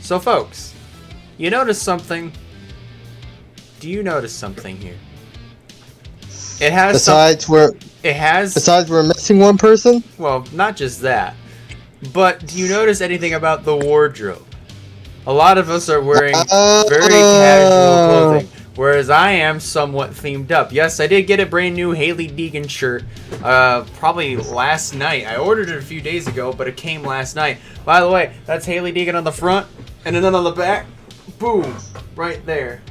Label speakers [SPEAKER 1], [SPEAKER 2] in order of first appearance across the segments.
[SPEAKER 1] So, folks, you notice something? Do you notice something here? It has
[SPEAKER 2] Besides we're missing one person?
[SPEAKER 1] Well, not just that. But do you notice anything about the wardrobe? A lot of us are wearing very casual clothing, whereas I am somewhat themed up. Yes, I did get a brand new Hailie Deegan shirt probably last night. I ordered it a few days ago, but it came last night. By the way, that's Hailie Deegan on the front, and then on the back, boom, right there.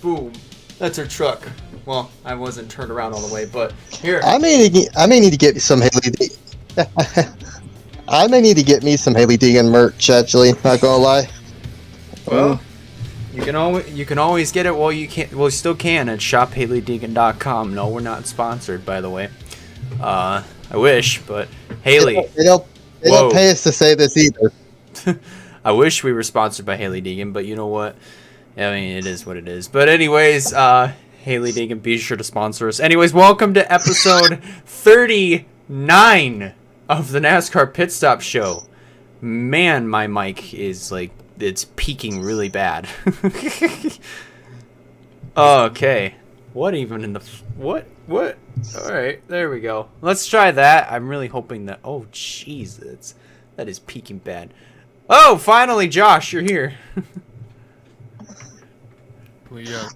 [SPEAKER 1] Boom. That's her truck. Well, I wasn't turned around all the way, but here.
[SPEAKER 2] I may need to get some Hailie I may need to get me some Hailie Deegan merch, not gonna lie.
[SPEAKER 1] Well, you can always get it. Well, you still can at shophailedeegan.com. No, we're not sponsored, by the way. I wish, but Hailie.
[SPEAKER 2] They don't pay us to say this either.
[SPEAKER 1] I wish we were sponsored by Hailie Deegan, but you know what? I mean, it is what it is. But anyways, Hailie Deegan, be sure to sponsor us. Anyways, welcome to episode 39 of the NASCAR Pit Stop Show. Man, my mic is it's peaking really bad. Okay. What even in the... What? Alright, there we go. Let's try that. I'm really hoping that... Oh, jeez. That is peaking bad. Oh, finally, Josh, you're here.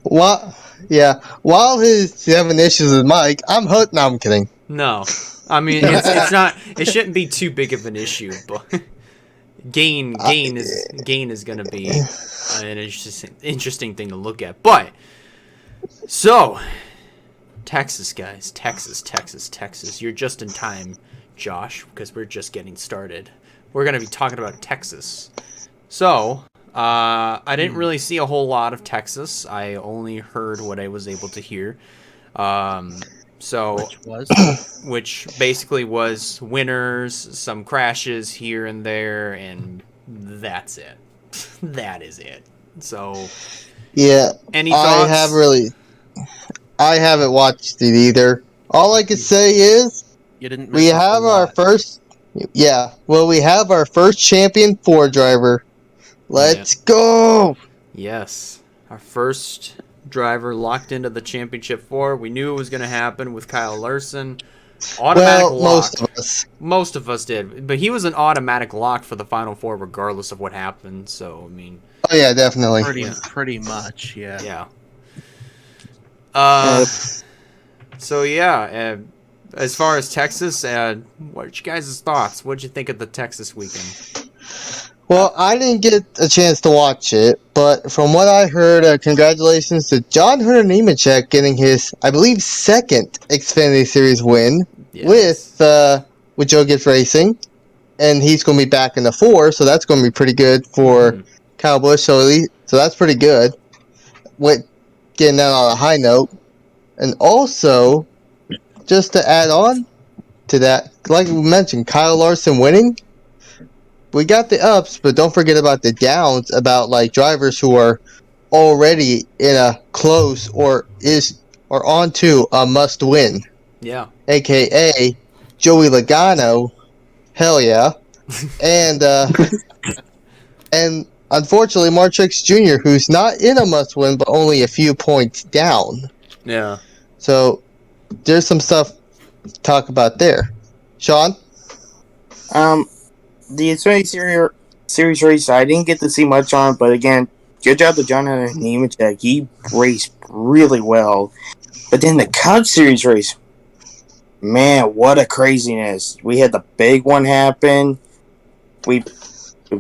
[SPEAKER 2] While he's having issues with Mike, I'm hooked. No, I'm kidding.
[SPEAKER 1] No. I mean, it's not... It shouldn't be too big of an issue, but... Gain is gonna be an interesting thing to look at. But so Texas, guys, Texas. You're just in time, Josh, because we're just getting started. We're gonna be talking about Texas. So I didn't really see a whole lot of Texas. I only heard what I was able to hear. Which basically was winners, some crashes here and there, and that's it. That is it. So,
[SPEAKER 2] yeah.
[SPEAKER 1] Any thoughts?
[SPEAKER 2] I haven't watched it either. All I can say is we have our first. Yeah, well, we have our first champion Ford driver. Let's go.
[SPEAKER 1] Yes, our first driver locked into the championship 4. We knew it was going to happen with Kyle Larson. Automatic lock. Most of us did, but he was an automatic lock for the Final 4 regardless of what happened. So I mean,
[SPEAKER 2] oh yeah, definitely,
[SPEAKER 3] pretty much, yeah.
[SPEAKER 1] So yeah, as far as Texas, what's your guys' thoughts? What'd you think of the Texas weekend?
[SPEAKER 2] Well, I didn't get a chance to watch it, but from what I heard, congratulations to John Hunter Nemechek getting his, I believe, second Xfinity Series win with Joe Gibbs Racing, and he's going to be back in the 4, so that's going to be pretty good for Kyle Busch. So that's pretty good. Getting that on a high note, and also just to add on to that, like we mentioned, Kyle Larson winning. We got the ups, but don't forget about the downs, about drivers who are already in a close or on to a must win.
[SPEAKER 1] Yeah.
[SPEAKER 2] AKA Joey Logano. Hell yeah. and unfortunately Mark Truex Jr., who's not in a must win but only a few points down.
[SPEAKER 1] Yeah.
[SPEAKER 2] So there's some stuff to talk about there. Sean?
[SPEAKER 4] The Xfinity Series race, I didn't get to see much on, but again, good job to John Hunter Nemechek. He raced really well. But then the Cup Series race, man, what a craziness. We had the big one happen. We've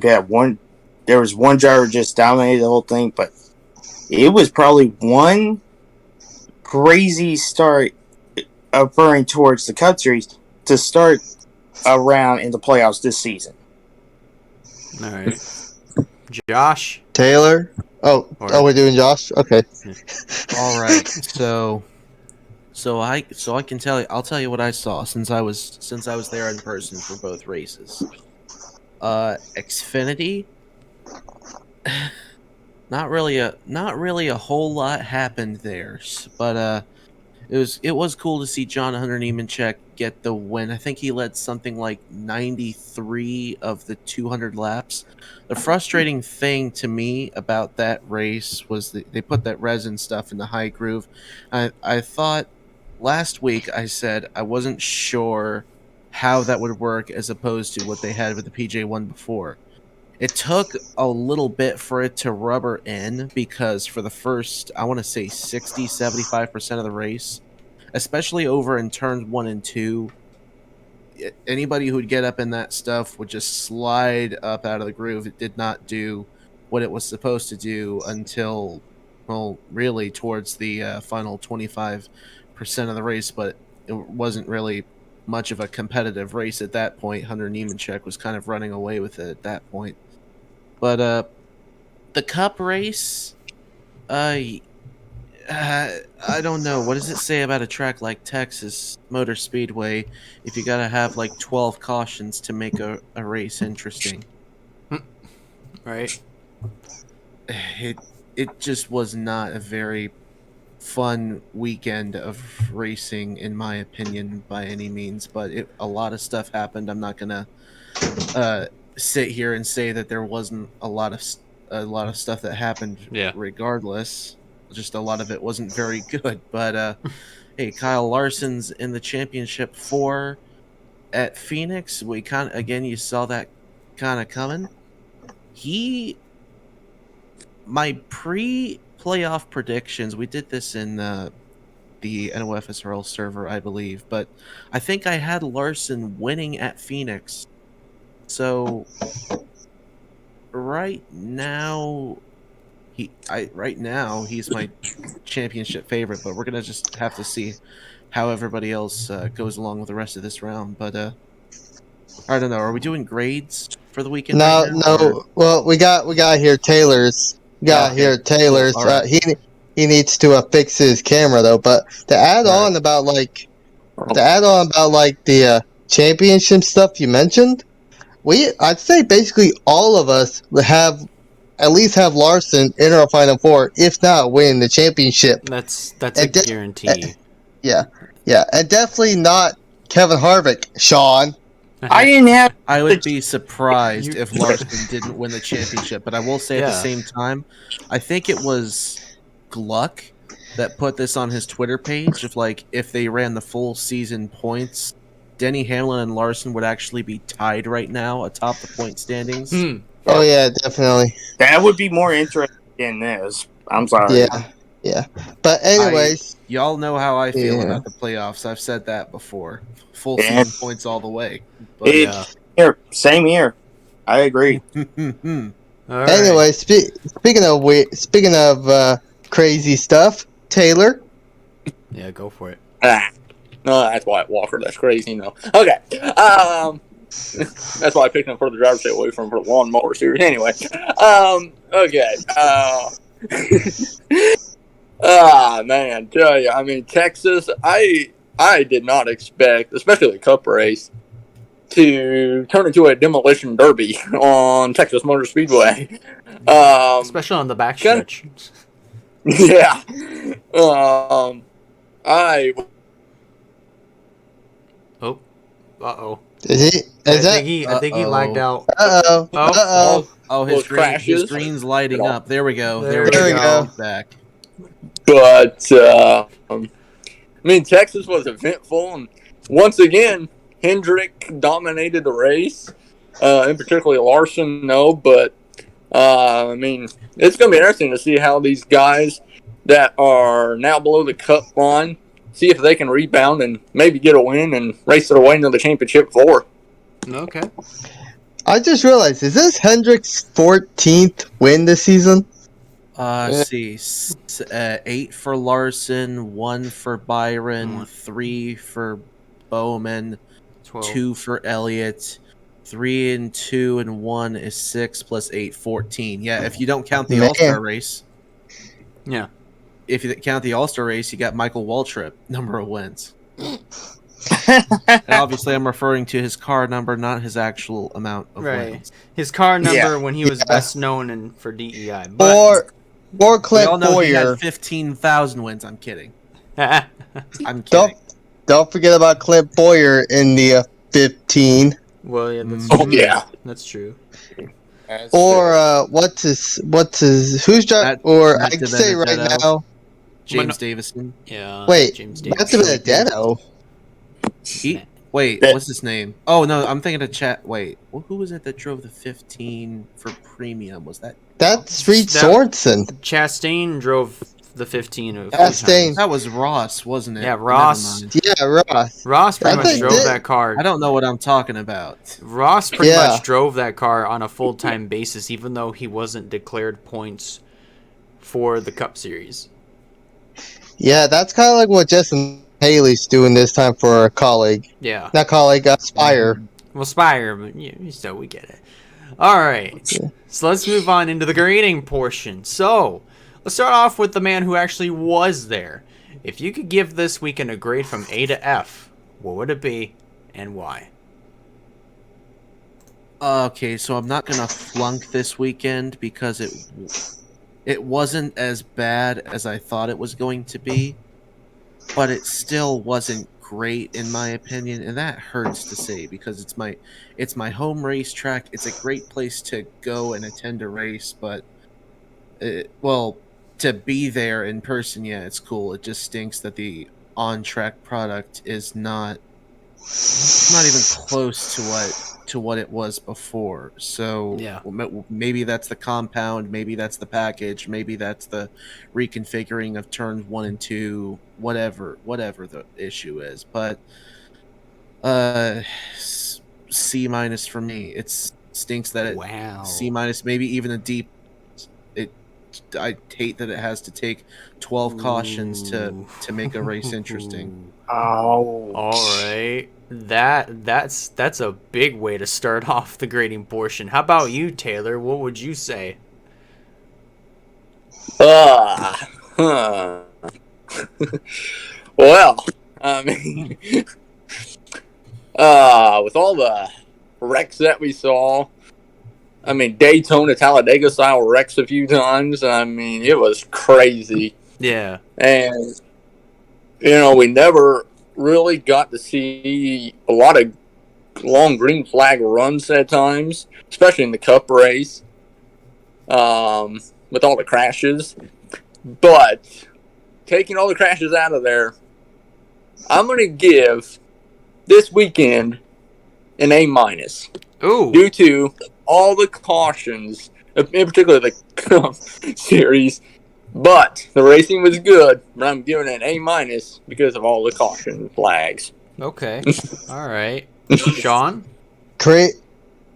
[SPEAKER 4] had one, there was one driver just dominated the whole thing, but it was probably one crazy start referring towards the Cup Series to start around in the playoffs this season.
[SPEAKER 1] All right, Josh
[SPEAKER 2] Taylor. Oh, we're doing Josh. Okay.
[SPEAKER 3] All right. So I can tell you. I'll tell you what I saw since I was there in person for both races. Xfinity. Not really a whole lot happened there, but it was cool to see John Hunter Nemechek get the win. I think he led something like 93 of the 200 laps. The frustrating thing to me about that race was that they put that resin stuff in the high groove. I thought last week I said I wasn't sure how that would work as opposed to what they had with the PJ1 before. It took a little bit for it to rubber in because for the first, I want to say 60-75% of the race, especially over in turns 1 and 2, anybody who would get up in that stuff would just slide up out of the groove. It did not do what it was supposed to do until, well, really towards the final 25% of the race, but it wasn't really much of a competitive race at that point. Hunter Nemechek was kind of running away with it at that point. But the Cup race, I don't know. What does it say about a track like Texas Motor Speedway if you gotta have like 12 cautions to make a race interesting?
[SPEAKER 1] Right.
[SPEAKER 3] It just was not a very fun weekend of racing, in my opinion, by any means. But a lot of stuff happened. I'm not gonna sit here and say that there wasn't a lot of stuff that happened.
[SPEAKER 1] Yeah.
[SPEAKER 3] Regardless, just a lot of it wasn't very good. But hey, Kyle Larson's in the championship 4 at Phoenix. We kind of, again, you saw that kind of coming. My pre-playoff predictions, we did this in the NOFSRL server, I believe, but I think I had Larson winning at Phoenix. So right now he's my championship favorite, but we're gonna just have to see how everybody else goes along with the rest of this round. But I don't know. Are we doing grades for the weekend?
[SPEAKER 2] No,
[SPEAKER 3] right now,
[SPEAKER 2] no. Well, we got here Taylor's. Taylor's.
[SPEAKER 3] Cool. All right.
[SPEAKER 2] He needs to fix his camera though. But to add on about the championship stuff you mentioned, I'd say basically all of us have at least have Larson in our Final Four, if not win the championship.
[SPEAKER 1] That's a guarantee.
[SPEAKER 2] Yeah, and definitely not Kevin Harvick, Sean.
[SPEAKER 3] I would be surprised if Larson didn't win the championship, but I will say at the same time, I think it was Gluck that put this on his Twitter page of like if they ran the full season points, Denny Hamlin and Larson would actually be tied right now atop the point standings.
[SPEAKER 2] Oh yeah, definitely.
[SPEAKER 4] That would be more interesting than this. I'm sorry.
[SPEAKER 2] Yeah. But anyways,
[SPEAKER 3] y'all know how I feel about the playoffs. I've said that before. Full season points all the way. But,
[SPEAKER 4] here, same here. I agree.
[SPEAKER 2] Anyway, speaking of crazy stuff, Taylor.
[SPEAKER 1] Yeah, go for it.
[SPEAKER 5] No, that's White Walker. That's crazy. No. Okay. That's why I picked him for the driver's seat away from for the lawnmower series. Anyway. Okay. Man, tell you. I mean, Texas. I did not expect, especially the Cup race, to turn into a demolition derby on Texas Motor Speedway.
[SPEAKER 1] Especially on the backstretch.
[SPEAKER 5] Yeah.
[SPEAKER 1] Uh-oh.
[SPEAKER 2] I
[SPEAKER 1] think he lagged out.
[SPEAKER 3] Oh, his screen's lighting up. There we go.
[SPEAKER 1] There we go.
[SPEAKER 3] Back.
[SPEAKER 5] But, I mean, Texas was eventful, and once again, Hendrick dominated the race, in particular Larson, but, I mean, it's going to be interesting to see how these guys that are now below the Cup line, see if they can rebound and maybe get a win and race their way into the championship 4.
[SPEAKER 1] Okay.
[SPEAKER 2] I just realized, is this Hendrick's 14th win this season?
[SPEAKER 3] See, 8 for Larson, 1 for Byron, 3 for Bowman,
[SPEAKER 1] 12.
[SPEAKER 3] 2 for Elliott, 3 and 2 and 1 is 6 plus 8, 14. Yeah, if you don't count the All-Star race.
[SPEAKER 1] Yeah.
[SPEAKER 3] If you count the All-Star race, you got Michael Waltrip, number of wins. And obviously, I'm referring to his car number, not his actual amount of wins.
[SPEAKER 1] His car number when he was best known for DEI.
[SPEAKER 2] Or Clint
[SPEAKER 3] we all know
[SPEAKER 2] Boyer.
[SPEAKER 3] he had 15,000 wins. I'm kidding. I'm kidding.
[SPEAKER 2] Don't forget about Clint Boyer in the 15.
[SPEAKER 1] Well, yeah, that's
[SPEAKER 5] Oh
[SPEAKER 1] true.
[SPEAKER 5] yeah.
[SPEAKER 1] That's true.
[SPEAKER 2] Or what's his who's driving? Or
[SPEAKER 3] Matt
[SPEAKER 2] I can say right
[SPEAKER 3] DiBenedetto.
[SPEAKER 2] now.
[SPEAKER 3] James Davison.
[SPEAKER 1] Yeah.
[SPEAKER 2] Wait,
[SPEAKER 1] James
[SPEAKER 2] Matt
[SPEAKER 1] Davis.
[SPEAKER 2] DiBenedetto.
[SPEAKER 3] Wait, what's his name? Oh no, I'm thinking of chat. Wait, who was it that drove the 15 for premium? Was that?
[SPEAKER 2] That's Reed
[SPEAKER 1] That-
[SPEAKER 2] Sorensen.
[SPEAKER 1] Chastain drove the 15 a few
[SPEAKER 2] Chastain.
[SPEAKER 1] times.
[SPEAKER 3] That was Ross, wasn't it?
[SPEAKER 1] Yeah, Ross.
[SPEAKER 3] Never mind.
[SPEAKER 2] Yeah, Ross.
[SPEAKER 1] Ross pretty
[SPEAKER 2] I
[SPEAKER 1] much
[SPEAKER 2] think
[SPEAKER 1] drove that car.
[SPEAKER 3] I don't know what I'm talking about.
[SPEAKER 1] Ross pretty
[SPEAKER 2] Yeah.
[SPEAKER 1] much drove that car on a full-time basis, even though he wasn't declared points for the Cup Series.
[SPEAKER 2] Yeah, that's kind of like what Justin Haley's doing this time for a colleague.
[SPEAKER 1] Yeah.
[SPEAKER 2] Not colleague, Spire.
[SPEAKER 1] Well, Spire, but so we get it. All right.
[SPEAKER 2] Yeah.
[SPEAKER 1] So let's move on into the grading portion. So let's start off with the man who actually was there. If you could give this weekend a grade from A to F, what would it be and why?
[SPEAKER 3] Okay, so I'm not gonna flunk this weekend because it wasn't as bad as I thought it was going to be, but it still wasn't great in my opinion, and that hurts to say because it's my home racetrack. It's a great place to go and attend a race, but to be there in person, yeah, it's cool. It just stinks that the on-track product is not even close to what it was before. So
[SPEAKER 1] Yeah.
[SPEAKER 3] maybe that's the compound, maybe that's the package, maybe that's the reconfiguring of turns 1 and 2, whatever the issue is. But C minus for me. It stinks that it
[SPEAKER 1] Wow.
[SPEAKER 3] C minus, maybe even a D. I hate that it has to take 12 cautions to make a race interesting.
[SPEAKER 4] Oh.
[SPEAKER 1] All right. That's a big way to start off the grading portion. How about you, Taylor? What would you say?
[SPEAKER 5] Huh. Well, I mean, with all the wrecks that we saw, I mean, Daytona, Talladega style wrecks a few times. I mean, it was crazy.
[SPEAKER 1] Yeah.
[SPEAKER 5] And, we never really got to see a lot of long green flag runs at times, especially in the Cup race, with all the crashes. But taking all the crashes out of there, I'm going to give this weekend an A minus.
[SPEAKER 1] Ooh.
[SPEAKER 5] Due to all the cautions, in particular the Cup series. But the racing was good, but I'm giving it an A minus because of all the caution flags.
[SPEAKER 1] Okay. All right. Sean?
[SPEAKER 2] I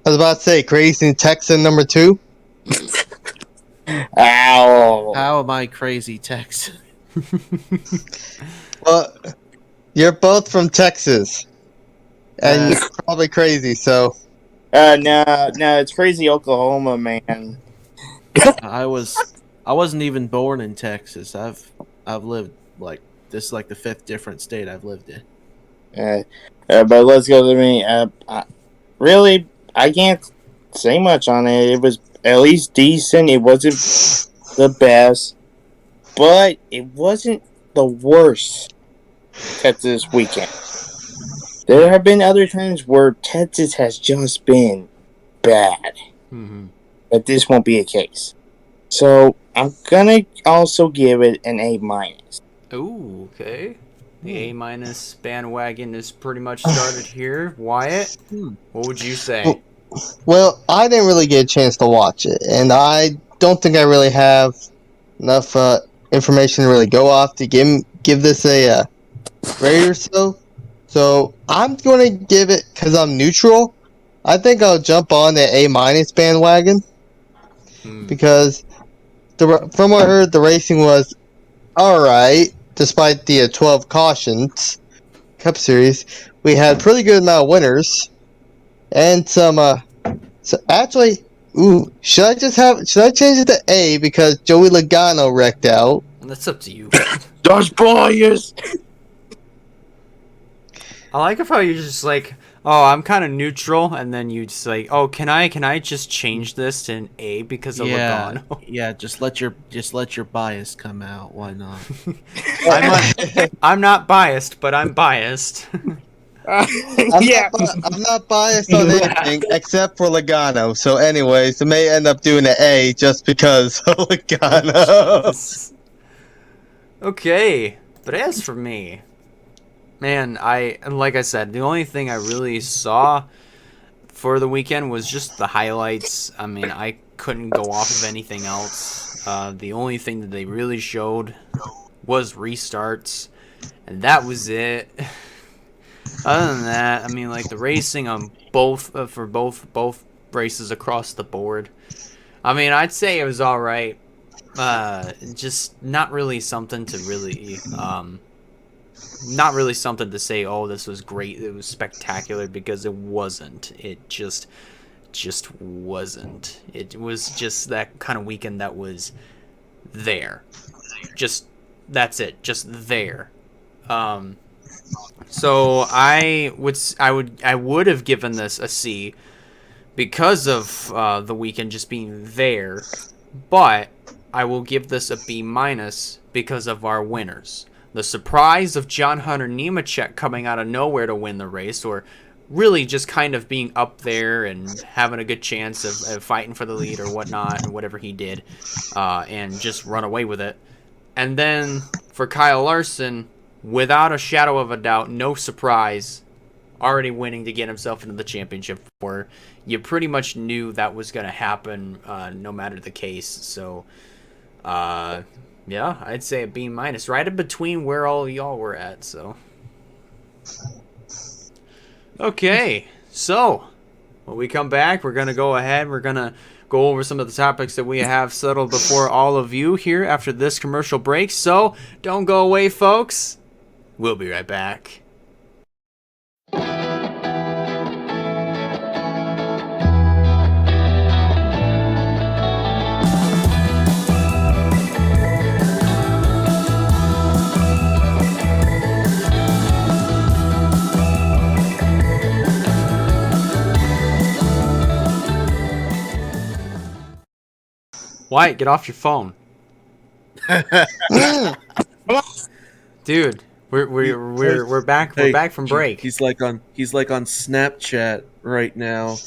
[SPEAKER 2] was about to say, Crazy Texan number 2.
[SPEAKER 4] Ow.
[SPEAKER 3] How am I crazy, Tex?
[SPEAKER 2] Well, you're both from Texas. And you're probably crazy, so.
[SPEAKER 4] No, it's crazy Oklahoma, man.
[SPEAKER 3] I wasn't even born in Texas. I've lived this is like the 5th different state I've lived in.
[SPEAKER 4] But let's go to me. Really, I can't say much on it. It was at least decent. It wasn't the best, but it wasn't the worst Texas weekend. There have been other times where Texas has just been bad, but this won't be a case. So I'm gonna also give it an A minus.
[SPEAKER 1] Ooh, okay. The A minus bandwagon is pretty much started here. Wyatt, what would you say?
[SPEAKER 2] Well, I didn't really get a chance to watch it, and I don't think I really have enough information to really go off to give this a grade or so. So I'm going to give it, because I'm neutral, I think I'll jump on the A minus bandwagon, because from what I heard, the racing was alright, despite the 12 cautions Cup Series. We had pretty good amount of winners, and some, so actually, should I change it to A because Joey Logano wrecked out?
[SPEAKER 1] That's up to you.
[SPEAKER 4] Those boys!
[SPEAKER 1] I like how you're just like, oh, I'm kind of neutral, and then you just like, oh, can I just change this to an A because of Logano?
[SPEAKER 3] Yeah, just let your bias come out. Why not?
[SPEAKER 1] I'm not biased, but I'm biased.
[SPEAKER 2] I'm not biased on anything except for Logano. So, anyways, I may end up doing an A just because of Logano.
[SPEAKER 1] Jeez. Okay, but as for me, man, like I said, the only thing I really saw for the weekend was just the highlights. I mean, I couldn't go off of anything else. The only thing that they really showed was restarts, and that was it. Other than that, I mean, like the racing on for both races across the board. I mean, I'd say it was all right. Just not really something to really not really something to say, oh, this was great, it was spectacular, because it wasn't. It just wasn't. It was just that kind of weekend that was there. Just, that's it, just there. So I would have given this a C because of the weekend just being there, but I will give this a B minus because of our winners. The surprise of John Hunter Nemechek coming out of nowhere to win the race, or really just kind of being up there and having a good chance of fighting for the lead or whatnot, or whatever he did, and just run away with it. And then for Kyle Larson, without a shadow of a doubt, no surprise, already winning to get himself into the championship, where you pretty much knew that was going to happen no matter the case. So, yeah, I'd say a B minus, right in between where all y'all were at. So, okay, so when we come back, we're gonna go ahead. We're gonna go over some of the topics that we have settled before all of you here after this commercial break. So don't go away, folks. We'll be right back. Wyatt, get off your phone. Dude, we're back. We're back from break.
[SPEAKER 3] He's like on Snapchat right now,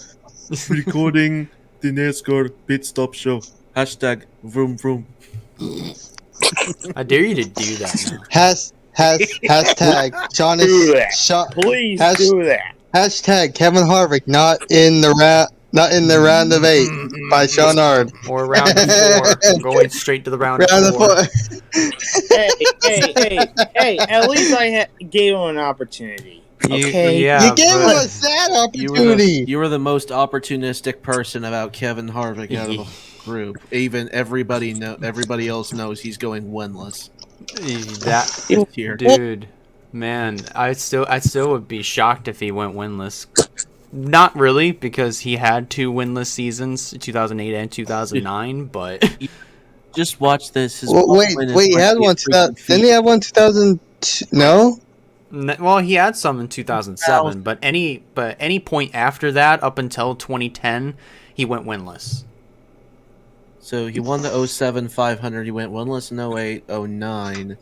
[SPEAKER 3] recording the NASCAR pit stop show. Hashtag vroom vroom.
[SPEAKER 1] I dare you to do that now.
[SPEAKER 2] Hashtag Sean
[SPEAKER 4] Do
[SPEAKER 2] is
[SPEAKER 4] that. Please do that.
[SPEAKER 2] Hashtag Kevin Harvick not in the round of 8 by Sean Ard.
[SPEAKER 1] Or round of 4. Going straight to the round of 4.
[SPEAKER 4] Hey, at least I gave him an opportunity. Okay?
[SPEAKER 1] Yeah,
[SPEAKER 2] you gave him a sad opportunity.
[SPEAKER 3] You were the most opportunistic person about Kevin Harvick out of the group. Even everybody else knows he's going winless.
[SPEAKER 1] That
[SPEAKER 3] here.
[SPEAKER 1] Dude, man, I still would be shocked if he went winless. Not really, because he had 2 winless seasons, 2008 and 2009, but
[SPEAKER 3] just watch this.
[SPEAKER 2] Wait, he had one. Didn't he have one 2002? No.
[SPEAKER 1] Well, he had some in 2007, but any point after that, up until 2010, he went winless.
[SPEAKER 3] So he won the 07 500. He went winless in 08, 09.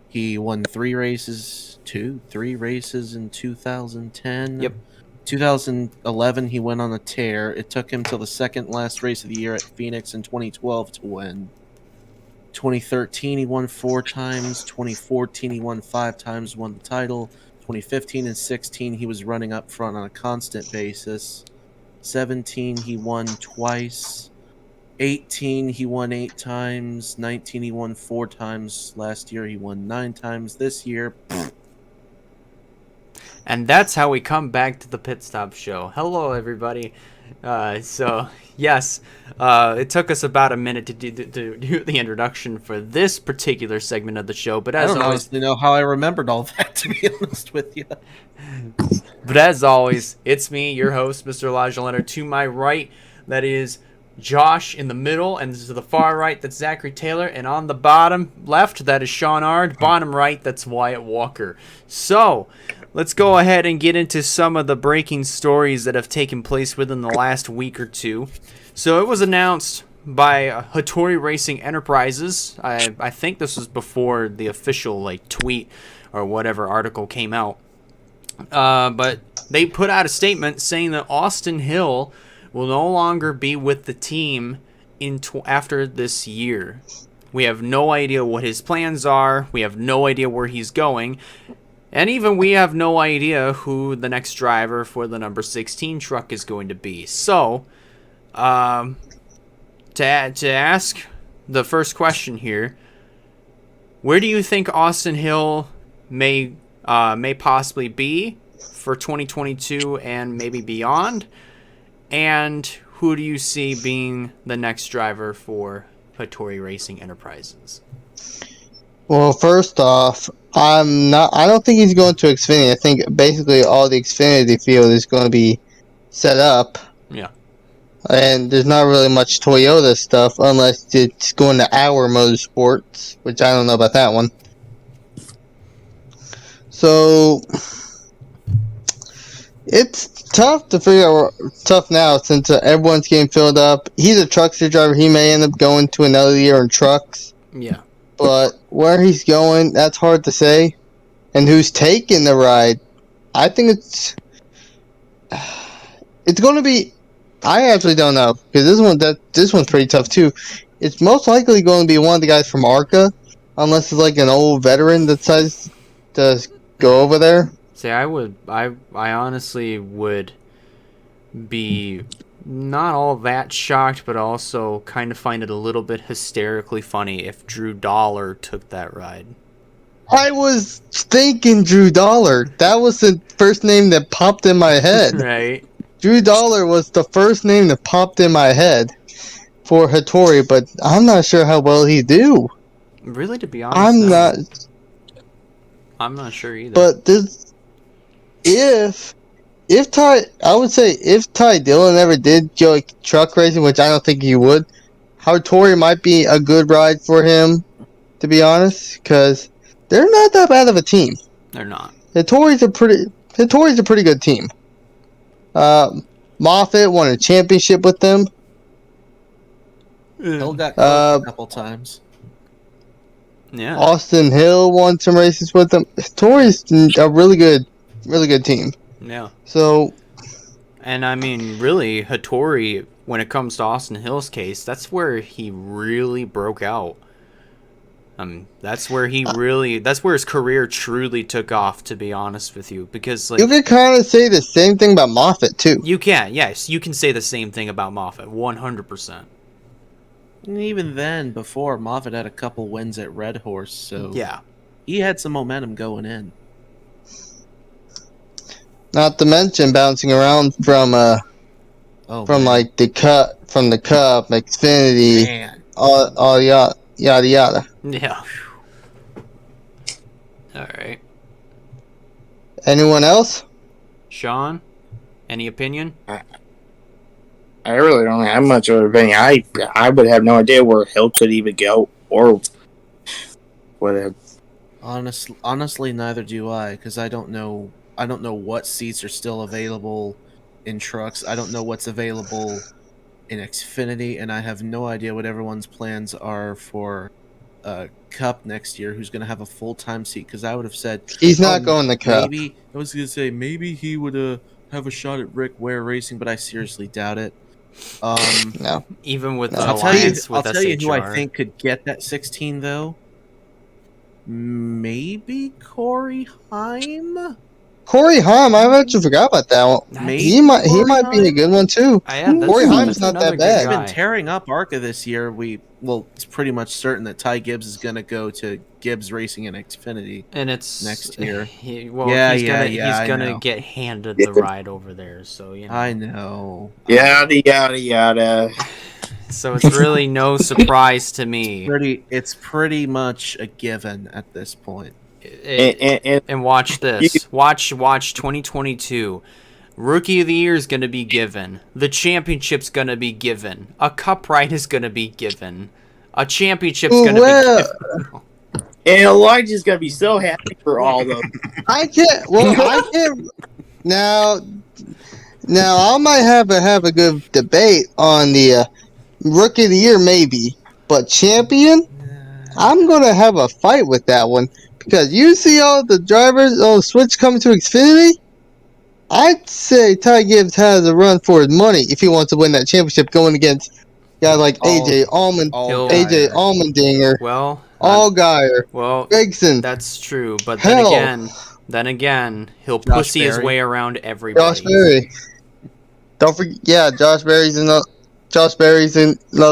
[SPEAKER 3] He won 3 races in 2010.
[SPEAKER 1] Yep.
[SPEAKER 3] 2011, he went on a tear. It took him till the second last race of the year at Phoenix in 2012 to win. 2013, he won 4 times. 2014, he won 5 times, won the title. 2015 and 16, he was running up front on a constant basis. 17, he won twice. 18, he won 8 times. 19, he won 4 times. Last year, he won 9 times. This year,
[SPEAKER 1] And that's how we come back to the Pit Stop Show. Hello, everybody. So, yes, it took us about a minute to do the introduction for this particular segment of the show. But as
[SPEAKER 3] I don't
[SPEAKER 1] always,
[SPEAKER 3] honestly know how I remembered all that, to be honest with you.
[SPEAKER 1] But as always, it's me, your host, Mr. Elijah Leonard. To my right, that is Josh in the middle, and to the far right, that's Zachary Taylor, and on the bottom left, that is Sean Ard. Bottom right, that's Wyatt Walker. So, let's go ahead and get into some of the breaking stories that have taken place within the last week or two. So it was announced by Hattori Racing Enterprises. I think this was before the official tweet or whatever article came out. But they put out a statement saying that Austin Hill will no longer be with the team after this year. We have no idea what his plans are. We have no idea where he's going. And even we have no idea who the next driver for the number 16 truck is going to be. So, to ask the first question here, where do you think Austin Hill may possibly be for 2022 and maybe beyond? And who do you see being the next driver for Hattori Racing Enterprises?
[SPEAKER 2] Well, first off, I don't think he's going to Xfinity. I think basically all the Xfinity field is going to be set up.
[SPEAKER 1] Yeah.
[SPEAKER 2] And there's not really much Toyota stuff unless it's going to Our Motorsports, which I don't know about that one. So it's tough to figure out. Tough now since everyone's getting filled up. He's a truckster driver. He may end up going to another year in trucks.
[SPEAKER 1] Yeah.
[SPEAKER 2] But where he's going, that's hard to say. And who's taking the ride? I think it's going to be. I actually don't know because this one's pretty tough too. It's most likely going to be one of the guys from ARCA, unless it's like an old veteran that decides to go over there.
[SPEAKER 1] See, I honestly would be not all that shocked, but also kind of find it a little bit hysterically funny if Drew Dollar took that ride.
[SPEAKER 2] I was thinking Drew Dollar. That was the first name that popped in my head.
[SPEAKER 1] Right.
[SPEAKER 2] Drew Dollar was the first name that popped in my head for Hattori, but I'm not sure how well he'd do.
[SPEAKER 1] Really, to be honest, I'm not sure either.
[SPEAKER 2] But if Ty Dillon ever did go truck racing, which I don't think he would, Hattori might be a good ride for him, to be honest, because they're not that bad of a team.
[SPEAKER 1] They're not.
[SPEAKER 2] Hattori's a pretty good team. Moffitt won a championship with them.
[SPEAKER 3] Hill got close a couple times.
[SPEAKER 1] Yeah.
[SPEAKER 2] Austin Hill won some races with them. Hattori's a really good team.
[SPEAKER 1] Yeah.
[SPEAKER 2] So,
[SPEAKER 1] and I mean, really, Hattori, when it comes to Austin Hill's case, that's where he really broke out. That's where his career truly took off, to be honest with you, because
[SPEAKER 2] you can kind of say the same thing about Moffitt too.
[SPEAKER 1] You can, yes, you can say the same thing about Moffitt, 100%.
[SPEAKER 3] And even then, before, Moffitt had a couple wins at Red Horse, so
[SPEAKER 1] yeah,
[SPEAKER 3] he had some momentum going in.
[SPEAKER 2] Not to mention bouncing around from the Cup, Xfinity,
[SPEAKER 3] Man.
[SPEAKER 2] all yada yada.
[SPEAKER 1] Yeah. All right.
[SPEAKER 2] Anyone else?
[SPEAKER 1] Sean, any opinion?
[SPEAKER 4] I really don't have much of an opinion. I would have no idea where Hill could even go or whatever.
[SPEAKER 3] Honestly, neither do I, because I don't know what seats are still available in trucks. I don't know what's available in Xfinity, and I have no idea what everyone's plans are for Cup next year. Who's going to have a full-time seat? Because I would have said
[SPEAKER 2] he's not going to Cup.
[SPEAKER 3] Maybe I was going to say maybe he would have a shot at Rick Ware Racing, but I seriously doubt it.
[SPEAKER 2] No.
[SPEAKER 1] Even with the
[SPEAKER 3] I'll
[SPEAKER 1] alliance
[SPEAKER 3] tell you
[SPEAKER 1] with
[SPEAKER 3] who I
[SPEAKER 1] SHR.
[SPEAKER 3] think could get that 16 though. Maybe Corey Haim.
[SPEAKER 2] Corey Haim, I actually forgot about that one.
[SPEAKER 3] Maybe
[SPEAKER 2] He might
[SPEAKER 3] Corey
[SPEAKER 2] be a good one too. Corey Haim's not that bad.
[SPEAKER 3] He's been tearing up ARCA this year. It's pretty much certain that Ty Gibbs is going to go to Gibbs Racing in Xfinity,
[SPEAKER 1] and it's
[SPEAKER 3] next year.
[SPEAKER 1] He's gonna get handed the ride over there. So
[SPEAKER 3] I know.
[SPEAKER 4] Yada yada yada.
[SPEAKER 1] So it's really no surprise to me.
[SPEAKER 3] It's pretty much a given at this point.
[SPEAKER 1] And watch this. Watch 2022. Rookie of the Year is going to be given. The championship's going to be given. A cup ride is going to be given. A championship's going to be given.
[SPEAKER 4] And Elijah's gonna be so happy for all of them.
[SPEAKER 2] I can't. Well, I can't. Now, I might have a good debate on the rookie of the year, maybe, but champion. I'm gonna have a fight with that one because you see all the drivers on Switch coming to Xfinity. I'd say Ty Gibbs has a run for his money if he wants to win that championship, going against guys like AJ Allmendinger, Allgaier, Gregson.
[SPEAKER 1] That's true, but
[SPEAKER 2] Hell.
[SPEAKER 1] then again, he'll
[SPEAKER 3] Josh
[SPEAKER 1] pussy his
[SPEAKER 3] Berry.
[SPEAKER 1] way around everybody.
[SPEAKER 2] Josh Berry. Don't forget, Josh Berry's another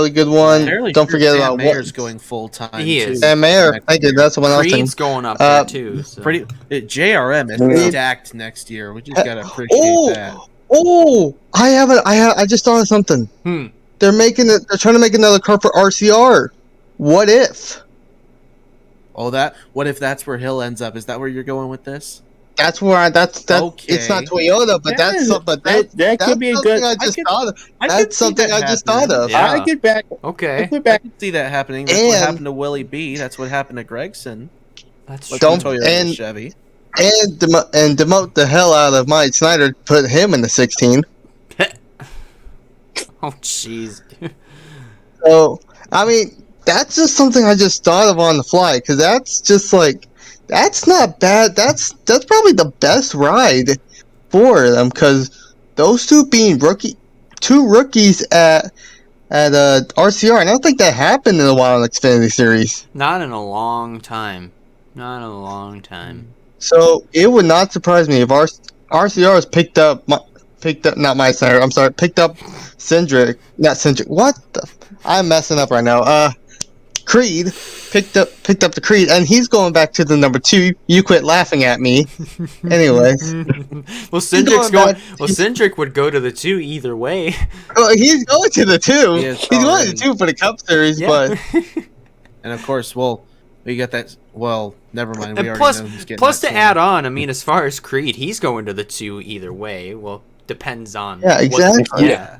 [SPEAKER 2] good one.
[SPEAKER 3] Apparently
[SPEAKER 2] Don't forget
[SPEAKER 3] Sam
[SPEAKER 2] about
[SPEAKER 3] Mayer's going full time.
[SPEAKER 1] He is.
[SPEAKER 2] Sam Mayer. Thank you. That's the one I was thinking.
[SPEAKER 1] Creed's going up there too. So.
[SPEAKER 3] JRM is
[SPEAKER 2] Yeah.
[SPEAKER 3] stacked next year. We just gotta appreciate that.
[SPEAKER 2] I just thought of something. They're trying to make another car for RCR. What if?
[SPEAKER 3] What if that's where Hill ends up? Is that where you're going with this?
[SPEAKER 2] That's where that's
[SPEAKER 3] Okay.
[SPEAKER 2] It's not Toyota, but
[SPEAKER 4] That could be a good.
[SPEAKER 2] That's something I just thought of.
[SPEAKER 1] Yeah.
[SPEAKER 4] I get back.
[SPEAKER 1] Okay.
[SPEAKER 3] I can see that happening. That's what happened to Willie B. That's what happened to Gregson.
[SPEAKER 1] That's
[SPEAKER 3] Let's
[SPEAKER 2] Don't-
[SPEAKER 3] go Toyota
[SPEAKER 2] and-
[SPEAKER 3] Chevy.
[SPEAKER 2] And demote the hell out of Mike Snyder. Put him in the 16.
[SPEAKER 1] Oh jeez.
[SPEAKER 2] So I mean, that's just something I just thought of on the fly because that's just like. That's not bad. That's probably the best ride for them because those two being two rookies at RCR. I don't think that happened in a while in Xfinity Series.
[SPEAKER 1] Not in a long time.
[SPEAKER 2] So it would not surprise me if RCR has picked up not my center. I'm sorry, picked up not Cindric. What the? I'm messing up right now. Creed picked up the Creed, and he's going back to the number 2. You quit laughing at me. Anyways,
[SPEAKER 1] Well, Cindric would go to the 2 either way.
[SPEAKER 2] well, he's going to the 2.
[SPEAKER 3] Yes,
[SPEAKER 2] He's going
[SPEAKER 3] already.
[SPEAKER 2] to the 2 for the Cup Series,
[SPEAKER 1] Yeah.
[SPEAKER 2] but
[SPEAKER 3] And of course, we got that. Well, never mind. We
[SPEAKER 1] And
[SPEAKER 3] already know who's getting
[SPEAKER 1] plus
[SPEAKER 3] that
[SPEAKER 1] to add on, I mean, as far as Creed, he's going to the 2 either way. Well, depends on.
[SPEAKER 2] Yeah, exactly.
[SPEAKER 1] Yeah.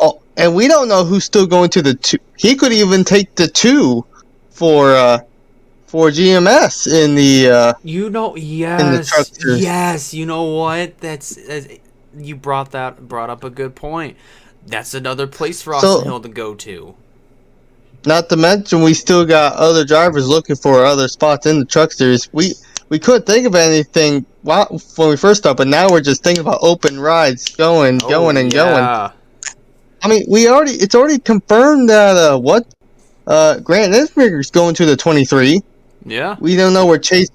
[SPEAKER 2] oh, and we don't know who's still going to the 2. He could even take the 2 for GMS in the truck series.
[SPEAKER 1] Yes. You know what? You brought up a good point. That's another place for Austin Hill to go to.
[SPEAKER 2] Not to mention, we still got other drivers looking for other spots in the truck series. We couldn't think of anything when we first started, but now we're just thinking about open rides, going. I mean, it's already confirmed that Grant Nisberger's going to the 23.
[SPEAKER 1] Yeah.
[SPEAKER 2] We don't know where Chase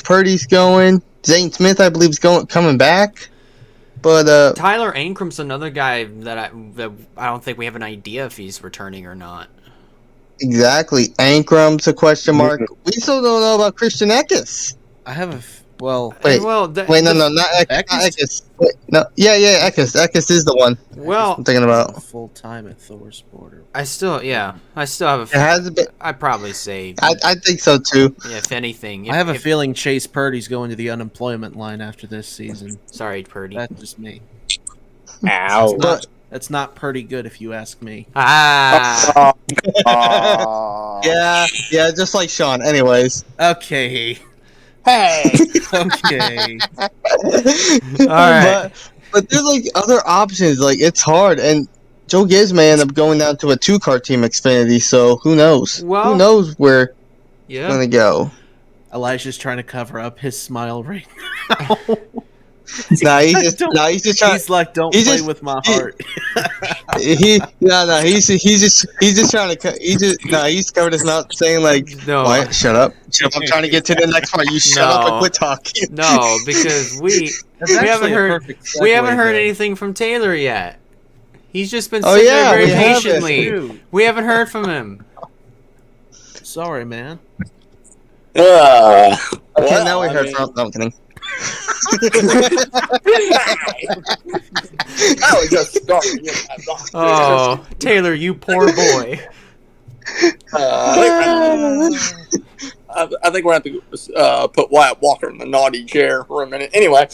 [SPEAKER 2] Purdy's going. Zane Smith, I believe, is coming back. But
[SPEAKER 1] Tyler Ankram's another guy that I don't think we have an idea if he's returning or not.
[SPEAKER 2] exactly, Ankram's a question mark. We still don't know about Christian Eckes.
[SPEAKER 3] I have a
[SPEAKER 2] Wait,
[SPEAKER 1] Well,
[SPEAKER 2] not Eckes. Wait, no, yeah, Eckes. Eckes is the one
[SPEAKER 1] Well,
[SPEAKER 2] I'm thinking about.
[SPEAKER 3] full time at Thorsport.
[SPEAKER 1] I still have a.
[SPEAKER 2] It has a bit.
[SPEAKER 1] I'd probably say,
[SPEAKER 2] I think so too.
[SPEAKER 1] if anything.
[SPEAKER 3] I have a feeling Chase Purdy's going to the unemployment line after this season.
[SPEAKER 1] Sorry, Purdy.
[SPEAKER 3] That's just me.
[SPEAKER 4] Ow.
[SPEAKER 2] But
[SPEAKER 3] That's not pretty good if you ask me.
[SPEAKER 1] Ah.
[SPEAKER 2] yeah, just like Sean. Anyways,
[SPEAKER 3] Okay.
[SPEAKER 4] Hey.
[SPEAKER 3] Okay.
[SPEAKER 1] All right.
[SPEAKER 2] But there's like other options. Like it's hard, and Joe Gibbs may end up going down to a 2-car team Xfinity. So who knows?
[SPEAKER 1] Well,
[SPEAKER 2] who knows where
[SPEAKER 1] Yeah.
[SPEAKER 2] it's gonna go?
[SPEAKER 3] Elijah's trying to cover up his smile right now.
[SPEAKER 2] He's just trying.
[SPEAKER 3] He's like, don't
[SPEAKER 2] he's
[SPEAKER 3] play
[SPEAKER 2] just-
[SPEAKER 3] with my heart.
[SPEAKER 2] He's just trying to. He's covered his mouth, saying like,
[SPEAKER 1] No.
[SPEAKER 2] "Quiet, shut up. I'm trying to get to the next part. You shut up and quit talking."
[SPEAKER 1] No, because we
[SPEAKER 3] That's
[SPEAKER 1] haven't
[SPEAKER 3] actually a
[SPEAKER 1] heard
[SPEAKER 3] perfect
[SPEAKER 1] we
[SPEAKER 3] segue,
[SPEAKER 1] haven't heard
[SPEAKER 3] though.
[SPEAKER 1] anything from Taylor yet. He's just been
[SPEAKER 2] Oh,
[SPEAKER 1] sitting
[SPEAKER 2] yeah,
[SPEAKER 1] there
[SPEAKER 2] we
[SPEAKER 1] very
[SPEAKER 2] haven't.
[SPEAKER 1] patiently.
[SPEAKER 3] Dude,
[SPEAKER 1] We haven't heard from him.
[SPEAKER 3] sorry, man.
[SPEAKER 2] Okay, now we heard from. No, I'm kidding.
[SPEAKER 5] I was just starting to get my doctor.
[SPEAKER 1] Oh, Taylor, you poor boy.
[SPEAKER 5] I think we're going to have to put Wyatt Walker in the naughty chair for a minute. Anyway,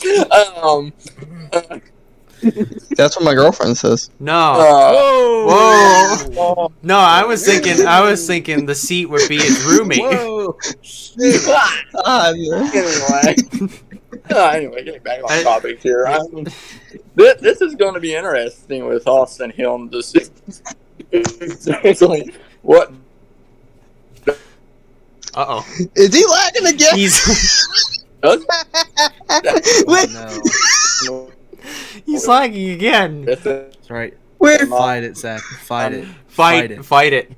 [SPEAKER 2] That's what my girlfriend says.
[SPEAKER 1] No.
[SPEAKER 5] Uh,
[SPEAKER 1] Whoa. No, I was thinking the seat would be his roommate.
[SPEAKER 3] Whoa!
[SPEAKER 5] anyway, getting back on topic here. This is going to be interesting with Austin Hill to see exactly what.
[SPEAKER 1] Uh-oh.
[SPEAKER 2] Is he lagging again?
[SPEAKER 1] He's
[SPEAKER 5] Does.
[SPEAKER 3] No.
[SPEAKER 1] he's lagging again.
[SPEAKER 3] That's right.
[SPEAKER 2] Wait,
[SPEAKER 3] Fight it, Zach. Fight it.
[SPEAKER 1] Fight it.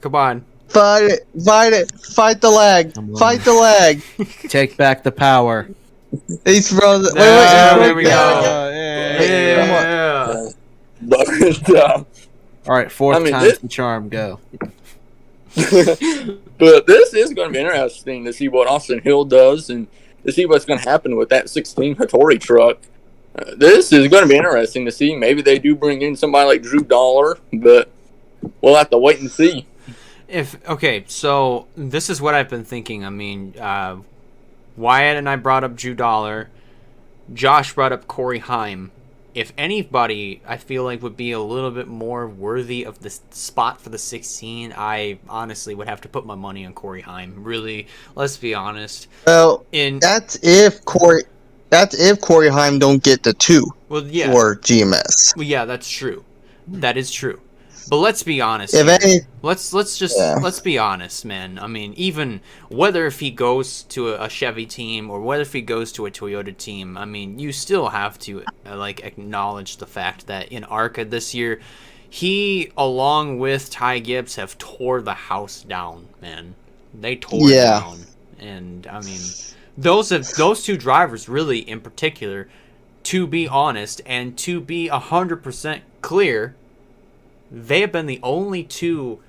[SPEAKER 1] Come on.
[SPEAKER 2] fight it. Fight the lag.
[SPEAKER 3] Come on.
[SPEAKER 2] Fight the lag.
[SPEAKER 3] Take back the power.
[SPEAKER 2] He's frozen.
[SPEAKER 1] There we go.
[SPEAKER 2] Yeah.
[SPEAKER 1] Yeah.
[SPEAKER 3] All right, fourth
[SPEAKER 5] I mean,
[SPEAKER 3] time's the charm. Go.
[SPEAKER 5] But this is going to be interesting to see what Austin Hill does and to see what's going to happen with that 16 Hattori truck. This is going to be interesting to see. Maybe they do bring in somebody like Drew Dollar, but we'll have to wait and see.
[SPEAKER 1] So this is what I've been thinking. I mean, Wyatt and I brought up Drew Dollar. Josh brought up Corey Heim. If anybody, I feel like, would be a little bit more worthy of the spot for the 16, I honestly would have to put my money on Corey Heim. Really, let's be honest.
[SPEAKER 2] Well, that's if Corey Heim don't get the 2
[SPEAKER 1] for
[SPEAKER 2] GMS.
[SPEAKER 1] Well, yeah, that's true. That is true. But let's be honest.
[SPEAKER 2] If any,
[SPEAKER 1] let's be honest, man. I mean, even whether if he goes to a Chevy team or whether if he goes to a Toyota team, I mean, you still have to acknowledge the fact that in ARCA this year, he along with Ty Gibbs have tore the house down, man. They tore it down, and I mean, those two drivers really, in particular, to be honest and to be 100% clear. They have been the only two,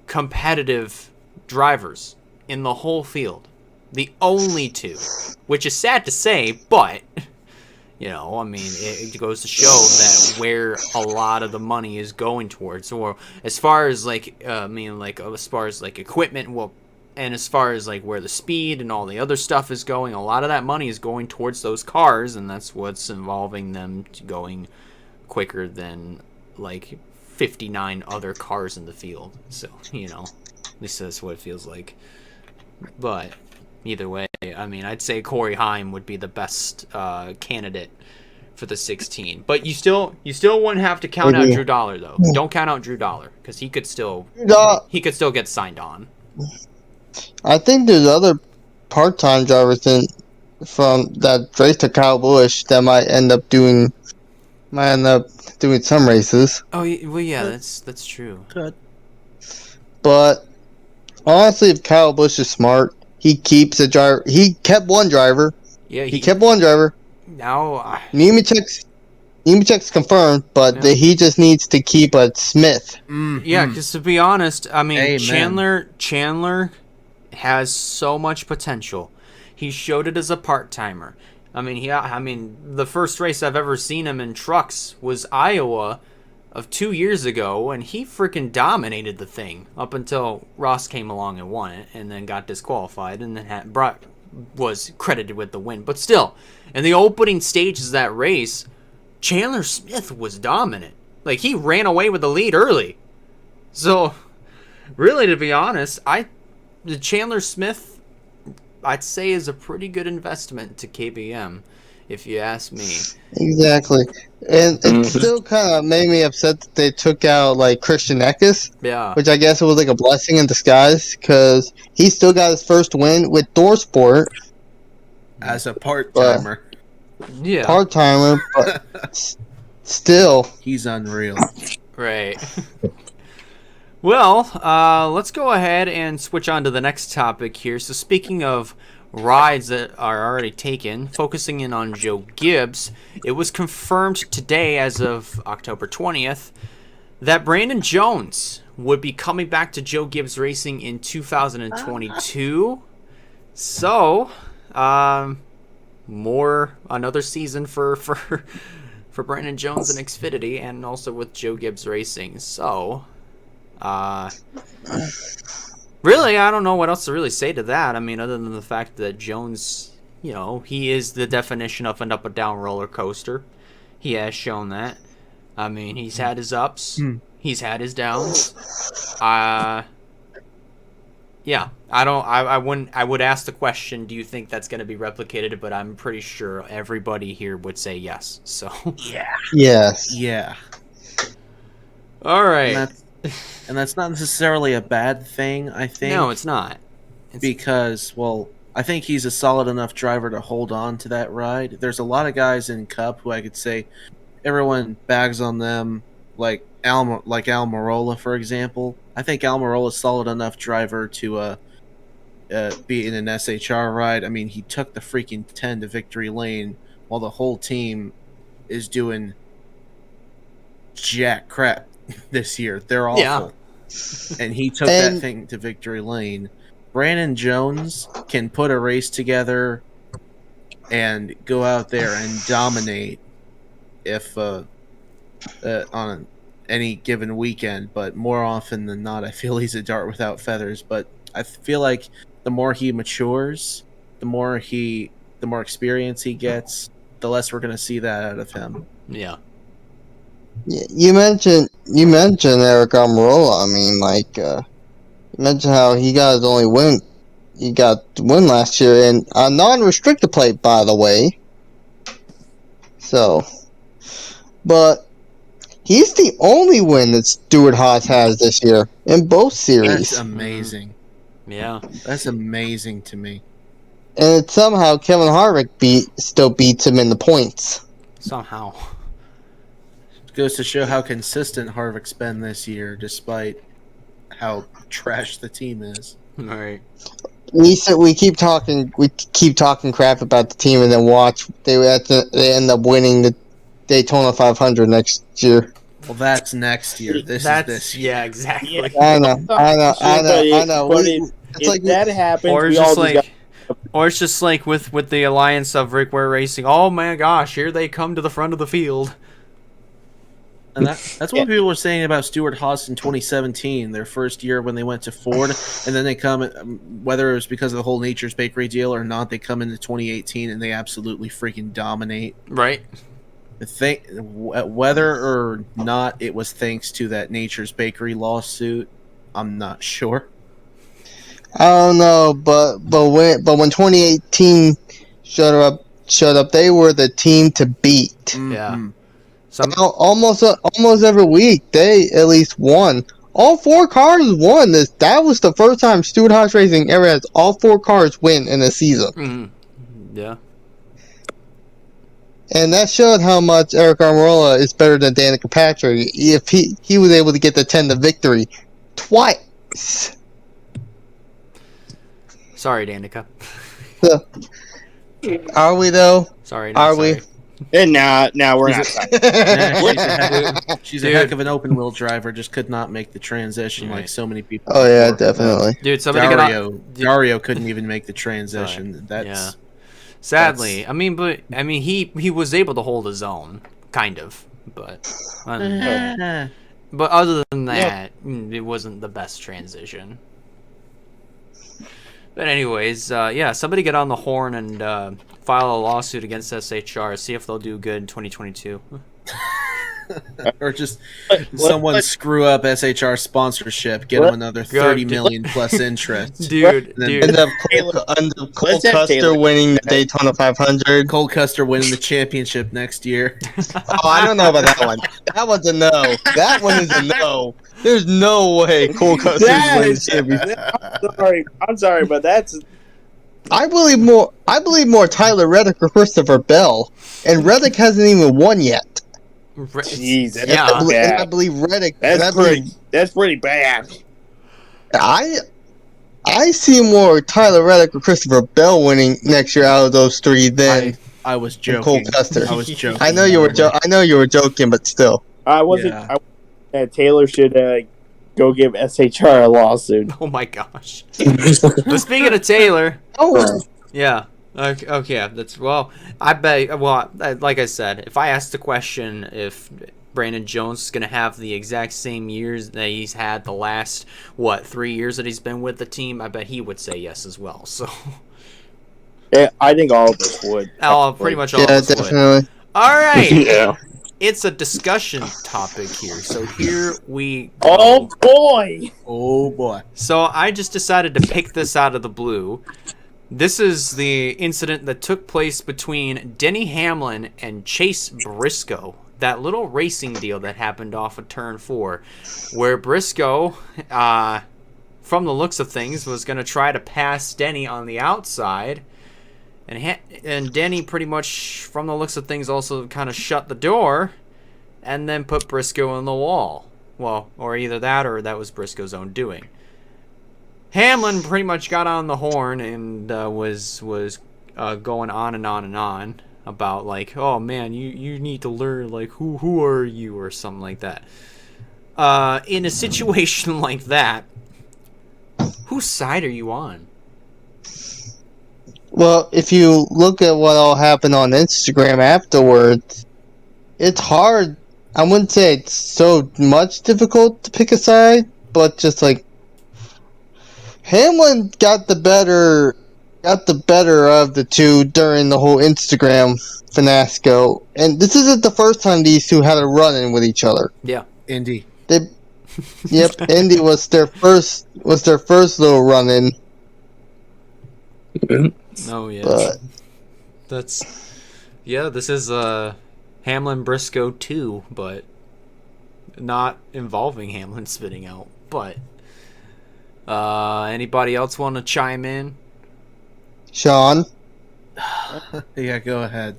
[SPEAKER 1] competitive drivers in the whole field. The only two. Which is sad to say, but, I mean, it goes to show that where a lot of the money is going towards. Or as far as, as far as, equipment, and as far as, where the speed and all the other stuff is going, a lot of that money is going towards those cars, and that's what's involving them going quicker than, 59 other cars in the field. So, at least that's what it feels like. But either way, I mean, I'd say Corey Heim would be the best candidate for the 16. But you still wouldn't have to count out Drew Dollar, though. Don't count out Drew Dollar, because he could still get signed on.
[SPEAKER 2] I think there's other part-time drivers from that race to Kyle Busch that might end up doing some races.
[SPEAKER 1] Oh, well, yeah, that's true.
[SPEAKER 3] Good.
[SPEAKER 2] But honestly, if Kyle Busch is smart, he keeps a driver. He kept one driver.
[SPEAKER 1] Yeah,
[SPEAKER 2] he kept one driver.
[SPEAKER 1] Now,
[SPEAKER 2] Nemechek's confirmed, but he just needs to keep a Smith.
[SPEAKER 1] Yeah, because to be honest, I mean,
[SPEAKER 3] Amen.
[SPEAKER 1] Chandler has so much potential. He showed it as a part-timer. I mean, the first race I've ever seen him in trucks was Iowa of 2 years ago, and he freaking dominated the thing up until Ross came along and won it, and then got disqualified, and then was credited with the win. But still, in the opening stages of that race, Chandler Smith was dominant. He ran away with the lead early. So, really, to be honest, the Chandler Smith, I'd say, is a pretty good investment to KBM, if you ask me.
[SPEAKER 2] Exactly. And it still kind of made me upset that they took out, Christian Eckes.
[SPEAKER 1] Yeah.
[SPEAKER 2] Which I guess it was a blessing in disguise, because he still got his first win with ThorSport.
[SPEAKER 3] As a part-timer.
[SPEAKER 1] Yeah.
[SPEAKER 2] Part-timer, but still.
[SPEAKER 3] He's unreal.
[SPEAKER 1] Right. Well, let's go ahead and switch on to the next topic here. So speaking of rides that are already taken, focusing in on Joe Gibbs, it was confirmed today, as of October 20th, that Brandon Jones would be coming back to Joe Gibbs Racing in 2022. So, another season for Brandon Jones and Xfinity, and also with Joe Gibbs Racing. So, really, I don't know what else to really say to that. I mean, other than the fact that Jones, he is the definition of an up and down roller coaster. He has shown that. I mean, he's had his ups. He's had his downs. Yeah, I would ask the question, do you think that's going to be replicated? But I'm pretty sure everybody here would say yes. So
[SPEAKER 2] Yes.
[SPEAKER 3] Yeah.
[SPEAKER 1] all right.
[SPEAKER 3] And that's not necessarily a bad thing, I think.
[SPEAKER 1] No, it's not.
[SPEAKER 3] Because, well, I think he's a solid enough driver to hold on to that ride. There's a lot of guys in Cup who I could say everyone bags on them, like Almirola, for example. I think Almirola's a solid enough driver to be in an SHR ride. I mean, he took the freaking 10 to victory lane while the whole team is doing jack crap this year. They're awful.
[SPEAKER 1] Yeah.
[SPEAKER 3] And he took that thing to victory lane. Brandon Jones can put a race together and go out there and dominate if on any given weekend, but more often than not, I feel he's a dart without feathers. But I feel like the more he matures, the more experience he gets, the less we're going to see that out of him.
[SPEAKER 1] Yeah.
[SPEAKER 2] You mentioned Eric Almirola. I mean, like, you mentioned how he got his only win. He got the win last year in a non-restricted plate, by the way. So, but he's the only win that Stuart Haas has this year in both series.
[SPEAKER 3] That's amazing.
[SPEAKER 1] Yeah.
[SPEAKER 3] That's amazing to me.
[SPEAKER 2] And somehow Kevin Harvick still beats him in the points.
[SPEAKER 1] Somehow.
[SPEAKER 3] Goes to show how consistent Harvick's been this year, despite how trash the team is.
[SPEAKER 1] All right.
[SPEAKER 2] We keep talking crap about the team, and then watch they end up winning the Daytona 500 next year.
[SPEAKER 3] Well, that's next year. This is this year.
[SPEAKER 1] Yeah, exactly.
[SPEAKER 2] I know.
[SPEAKER 4] But if that happens,
[SPEAKER 1] Or
[SPEAKER 4] we
[SPEAKER 1] it's
[SPEAKER 4] all
[SPEAKER 1] just
[SPEAKER 4] just
[SPEAKER 1] Or it's just like with the alliance of Rick Ware Racing. Oh my gosh, here they come to the front of the field.
[SPEAKER 3] And that's what people were saying about Stuart Haas in 2017, their first year when they went to Ford, and then they come, whether it was because of the whole Nature's Bakery deal or not, they come into 2018 and they absolutely freaking dominate.
[SPEAKER 1] Right.
[SPEAKER 3] Whether or not it was thanks to that Nature's Bakery lawsuit, I'm not sure.
[SPEAKER 2] I don't know, but when 2018 showed up, they were the team to beat.
[SPEAKER 3] Mm-hmm.
[SPEAKER 1] Yeah.
[SPEAKER 2] Almost every week they at least won. All four cars won this. That was the first time Stuart Haas Racing ever has all four cars win in a season.
[SPEAKER 1] Mm-hmm. Yeah.
[SPEAKER 2] And that showed how much Eric Almirola is better than Danica Patrick. If he was able to get the 10 to victory twice.
[SPEAKER 1] Sorry, Danica.
[SPEAKER 2] Are we though?
[SPEAKER 1] Sorry.
[SPEAKER 2] We?
[SPEAKER 4] And now we're not.
[SPEAKER 3] She's a heck of an open wheel driver. Just could not make the transition like so many people.
[SPEAKER 2] Oh yeah, definitely.
[SPEAKER 1] Dude,
[SPEAKER 3] Dario couldn't even make the transition. That's
[SPEAKER 1] sadly. He was able to hold his own, kind of, but other than that, it wasn't the best transition. But anyways, somebody get on the horn and file a lawsuit against SHR. See if they'll do good in 2022.
[SPEAKER 3] Or just someone screw up SHR sponsorship, get them another 30 million plus interest.
[SPEAKER 1] Dude.
[SPEAKER 2] End up Cole Custer winning the Daytona 500.
[SPEAKER 3] Cole Custer winning the championship next year.
[SPEAKER 2] Oh, I don't know about that one. That one's a no. That one is a no. There's no way Cole Custer's winning the championship.
[SPEAKER 4] I'm sorry, but that's.
[SPEAKER 2] I believe more Tyler Reddick or Christopher Bell, and Reddick hasn't even won yet.
[SPEAKER 4] Jesus,
[SPEAKER 2] I believe Reddick.
[SPEAKER 4] That's pretty bad.
[SPEAKER 2] I see more Tyler Reddick or Christopher Bell winning next year out of those three than
[SPEAKER 3] I was joking.
[SPEAKER 2] Cole Custer.
[SPEAKER 3] I was joking.
[SPEAKER 2] I know you were joking, but still.
[SPEAKER 4] I wasn't. Taylor should go give SHR a lawsuit.
[SPEAKER 1] Oh my gosh. But speaking of Taylor, yeah. Okay, that's I bet. Well, like I said, if I asked the question if Brandon Jones is going to have the exact same years that he's had the last 3 years that he's been with the team, I bet he would say yes as well. So,
[SPEAKER 4] yeah, I think all of us would.
[SPEAKER 1] Pretty much all of us
[SPEAKER 2] definitely.
[SPEAKER 1] would. All right.
[SPEAKER 5] Yeah.
[SPEAKER 1] it's a discussion topic here. So here we go.
[SPEAKER 4] Oh boy!
[SPEAKER 3] Oh boy.
[SPEAKER 1] So I just decided to pick this out of the blue. This is the incident that took place between Denny Hamlin and Chase Briscoe. That little racing deal that happened off of turn 4, where Briscoe, from the looks of things, was going to try to pass Denny on the outside. And Denny pretty much, from the looks of things, also kind of shut the door and then put Briscoe in the wall. Well, or either that or that was Briscoe's own doing. Hamlin pretty much got on the horn and was going on and on and on about like, oh man, you need to learn, like, who are you, or something like that. In a situation like that, whose side are you on?
[SPEAKER 2] Well, if you look at what all happened on Instagram afterwards, it's hard. I wouldn't say it's so much difficult to pick a side, but just like Hamlin got the better of the two during the whole Instagram fiasco, and this isn't the first time these two had a run-in with each other.
[SPEAKER 1] Yeah,
[SPEAKER 3] Indy.
[SPEAKER 2] Yep, Indy was their first little run-in.
[SPEAKER 1] Oh yeah,
[SPEAKER 2] But
[SPEAKER 1] this is Hamlin Briscoe 2, but not involving Hamlin spitting out. But anybody else want to chime in?
[SPEAKER 2] Sean,
[SPEAKER 3] Yeah, go ahead.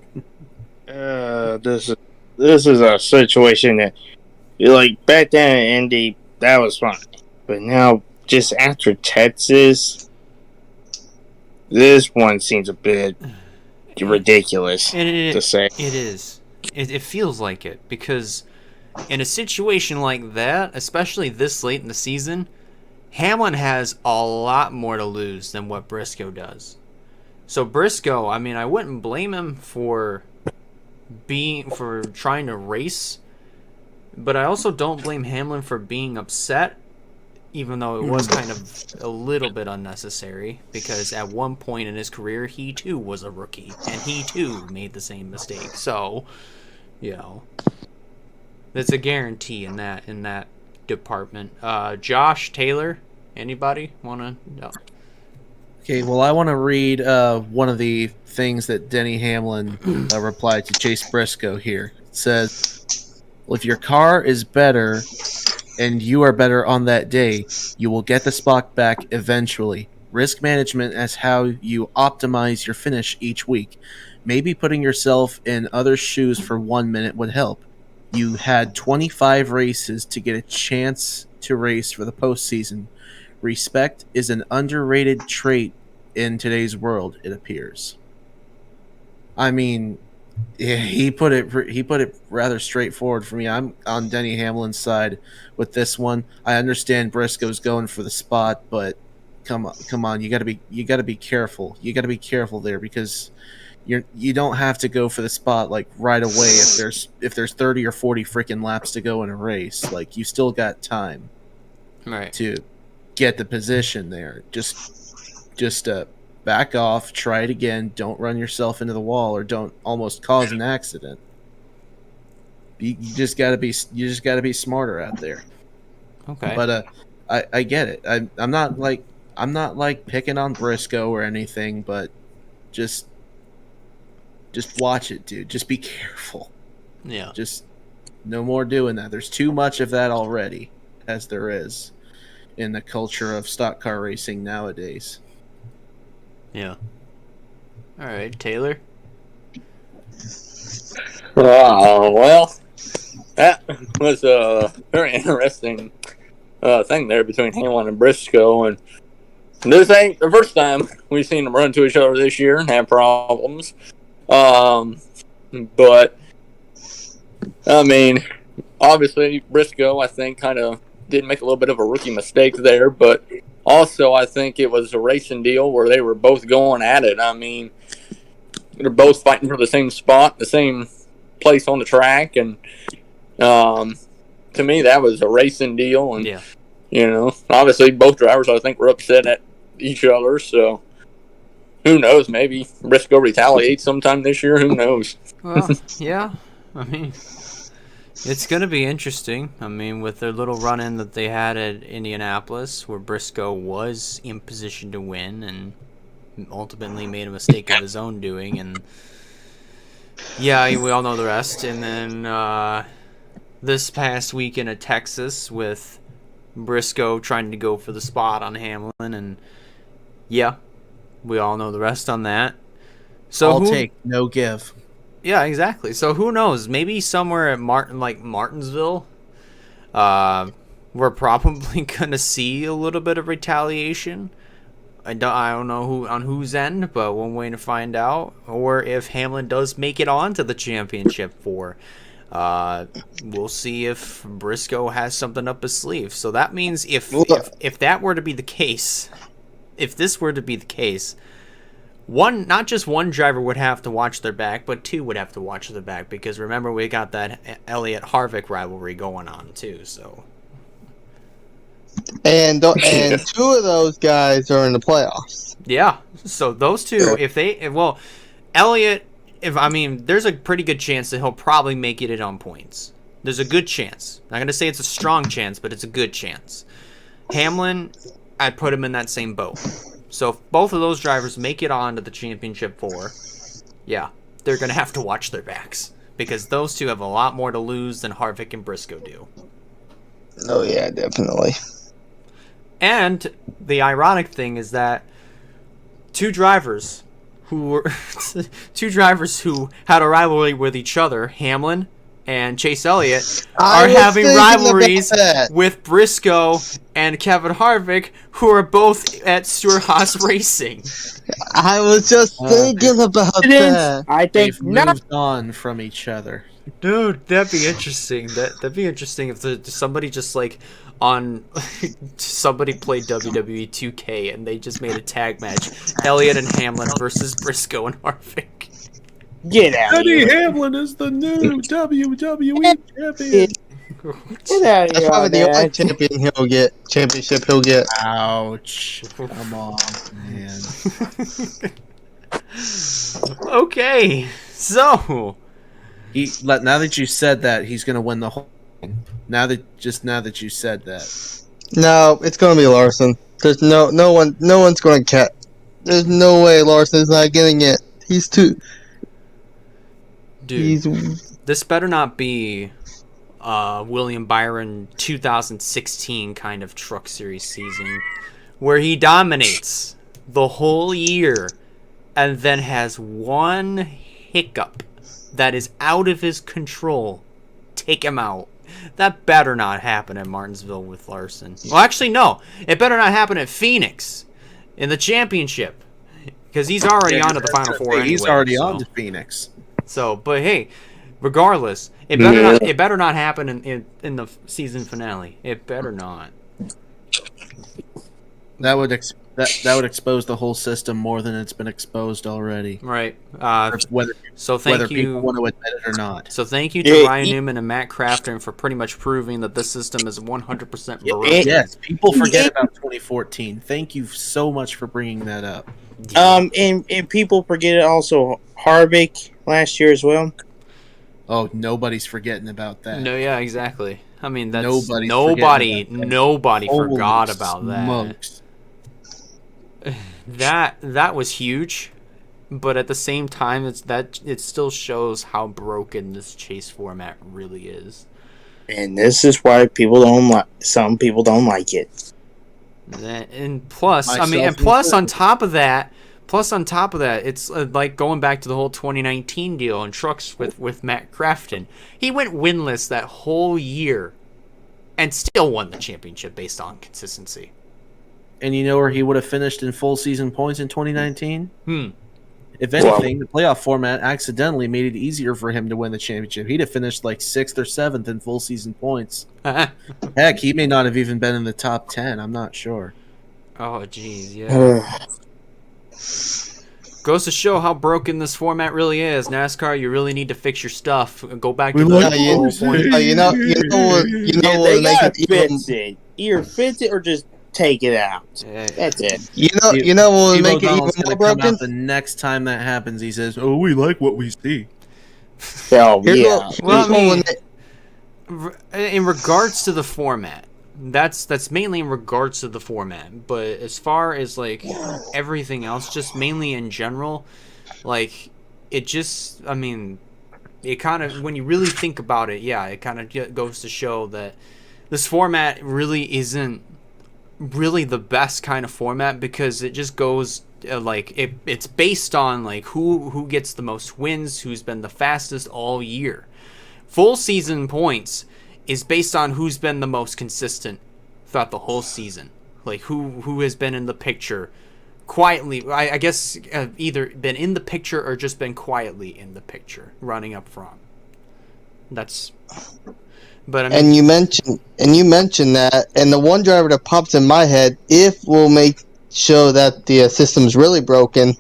[SPEAKER 4] This is a situation that, like, back then in Indy, that was fine, but now just after Texas, this one seems a bit ridiculous to say.
[SPEAKER 1] It is. It feels like it, because in a situation like that, especially this late in the season, Hamlin has a lot more to lose than what Briscoe does. So Briscoe, I mean, I wouldn't blame him for trying to race, but I also don't blame Hamlin for being upset, even though it was kind of a little bit unnecessary, because at one point in his career, he too was a rookie, and he too made the same mistake. So, you know, it's a guarantee in that department. Josh, Taylor, anybody want to? No.
[SPEAKER 3] Okay, well, I want to read one of the things that Denny Hamlin replied to Chase Briscoe here. It says, well, if your car is better and you are better on that day, you will get the spot back eventually. Risk management is how you optimize your finish each week. Maybe putting yourself in other shoes for 1 minute would help. You had 25 races to get a chance to race for the postseason. Respect is an underrated trait in today's world, it appears. I mean, yeah, he put it rather straightforward for me. I'm on Denny Hamlin's side with this one. I understand Briscoe's going for the spot, but come on, you got to be careful. You got to be careful there, because you don't have to go for the spot like right away if there's 30 or 40 freaking laps to go in a race. Like, you still got time,
[SPEAKER 1] Right.
[SPEAKER 3] to get the position there. Just back off, try it again. Don't run yourself into the wall, or don't almost cause an accident. You just gotta be smarter out there.
[SPEAKER 1] Okay.
[SPEAKER 3] But I get it. I'm not like picking on Briscoe or anything, but just watch it, dude. Just be careful.
[SPEAKER 1] Yeah.
[SPEAKER 3] Just no more doing that. There's too much of that already, as there is in the culture of stock car racing nowadays.
[SPEAKER 1] Yeah. All right, Taylor.
[SPEAKER 5] Well, that was a very interesting thing there between Hamlin and Briscoe, and this ain't the first time we've seen them run to each other this year and have problems. But I mean, obviously Briscoe, I think, kind of did make a little bit of a rookie mistake there, but also I think it was a racing deal where they were both going at it. I mean, they're both fighting for the same spot, the same place on the track, and to me that was a racing deal. And
[SPEAKER 1] Yeah.
[SPEAKER 5] you know, obviously both drivers, I think, were upset at each other, so who knows, maybe Briscoe retaliates sometime this year, who knows.
[SPEAKER 1] Well, yeah. I mean, It's going to be interesting. I mean, with their little run-in that they had at Indianapolis, where Briscoe was in position to win and ultimately made a mistake of his own doing, and yeah, we all know the rest. And then this past weekend at Texas with Briscoe trying to go for the spot on Hamlin, and yeah, we all know the rest on that. So
[SPEAKER 3] All take, no give.
[SPEAKER 1] Yeah, exactly. So who knows? Maybe somewhere at Martinsville, we're probably gonna see a little bit of retaliation. I don't know on whose end, but one way to find out. Or if Hamlin does make it on to the championship four, we'll see if Briscoe has something up his sleeve. So that means if that were to be the case, if this were to be the case, not just one driver would have to watch their back, but two would have to watch their back, because remember, we got that Elliott-Harvick rivalry going on too. So,
[SPEAKER 2] and two of those guys are in the playoffs.
[SPEAKER 1] Yeah, so those two, Elliott, there's a pretty good chance that he'll probably make it on points. There's a good chance. I'm not gonna say it's a strong chance, but it's a good chance. Hamlin, I'd put him in that same boat. So if both of those drivers make it on to the championship four, yeah, they're going to have to watch their backs, because those two have a lot more to lose than Harvick and Briscoe do.
[SPEAKER 2] Oh, yeah, definitely.
[SPEAKER 1] And the ironic thing is that two drivers who had a rivalry with each other, Hamlin and Chase Elliott, are having rivalries with Briscoe and Kevin Harvick, who are both at Stewart-Haas Racing.
[SPEAKER 2] I was just thinking about that.
[SPEAKER 4] I think
[SPEAKER 3] they've moved on from each other.
[SPEAKER 1] Dude, that'd be interesting. That'd be interesting if somebody just like somebody played WWE 2K and they just made a tag match: Elliott and Hamlin versus Briscoe and Harvick.
[SPEAKER 4] Get out of here.
[SPEAKER 3] Hamlin is the new WWE champion.
[SPEAKER 4] Get out of
[SPEAKER 2] That's
[SPEAKER 4] here.
[SPEAKER 2] probably the only
[SPEAKER 4] man.
[SPEAKER 2] championship he'll get.
[SPEAKER 3] Ouch. Come on, man.
[SPEAKER 1] Okay, so
[SPEAKER 3] Now that you said that, he's going to win the whole thing. Now that you said that.
[SPEAKER 2] No, it's going to be Larson. There's no one's going to catch. There's no way Larson's not getting it. He's too.
[SPEAKER 1] Dude, this better not be William Byron 2016 kind of Truck Series season where he dominates the whole year and then has one hiccup that is out of his control take him out. That better not happen at Martinsville with Larson. Well, actually, no. It better not happen at Phoenix in the championship, because he's already on to the Final Four anyway.
[SPEAKER 3] He's already on to Phoenix.
[SPEAKER 1] So, but hey, regardless, it better not happen in the season finale. It better not.
[SPEAKER 3] That would expose the whole system more than it's been exposed already.
[SPEAKER 1] Right.
[SPEAKER 3] Whether people want to admit it or not.
[SPEAKER 1] So thank you to Ryan Newman and Matt Crafton for pretty much proving that this system is 100% broken.
[SPEAKER 3] Yes, people forget about 2014. Thank you so much for bringing that up.
[SPEAKER 1] Yeah.
[SPEAKER 4] And people forget also Harvick last year as well.
[SPEAKER 3] Oh, nobody's forgetting about that.
[SPEAKER 1] No, yeah, exactly. I mean, that's
[SPEAKER 3] nobody
[SPEAKER 1] forgot about
[SPEAKER 3] smokes.
[SPEAKER 1] That was huge, but at the same time, it still shows how broken this chase format really is.
[SPEAKER 4] And this is why some people don't like it.
[SPEAKER 1] And plus, on top of that, it's like going back to the whole 2019 deal in trucks with Matt Crafton. He went winless that whole year and still won the championship based on consistency.
[SPEAKER 3] And you know where he would have finished in full season points in 2019? If anything, the playoff format accidentally made it easier for him to win the championship. He'd have finished like 6th or 7th in full season points. Heck, he may not have even been in the top 10. I'm not sure.
[SPEAKER 1] Oh, jeez, yeah. Goes to show how broken this format really is. NASCAR, you really need to fix your stuff. Go back to the
[SPEAKER 2] you know what make it even.
[SPEAKER 4] Either fix it or just take it out. That's it.
[SPEAKER 2] You know what would make it even more broken?
[SPEAKER 3] The next time that happens, he says, "Oh, we like what we see."
[SPEAKER 4] Oh, yeah.
[SPEAKER 1] in regards to the format, that's mainly in regards to the format. But as far as like everything else, just mainly in general, like it just, I mean, it kind of, when you really think about it, yeah, it kind of goes to show that this format really isn't really the best kind of format, because it just goes like it's based on like who gets the most wins, who's been the fastest all year. Full season points is based on who's been the most consistent throughout the whole season, like who has been in the picture quietly. I guess either been in the picture or just been quietly in the picture, running up front. That's. But I mean,
[SPEAKER 2] and you mentioned that, and the one driver that pops in my head, if we'll make show that the system's really broken,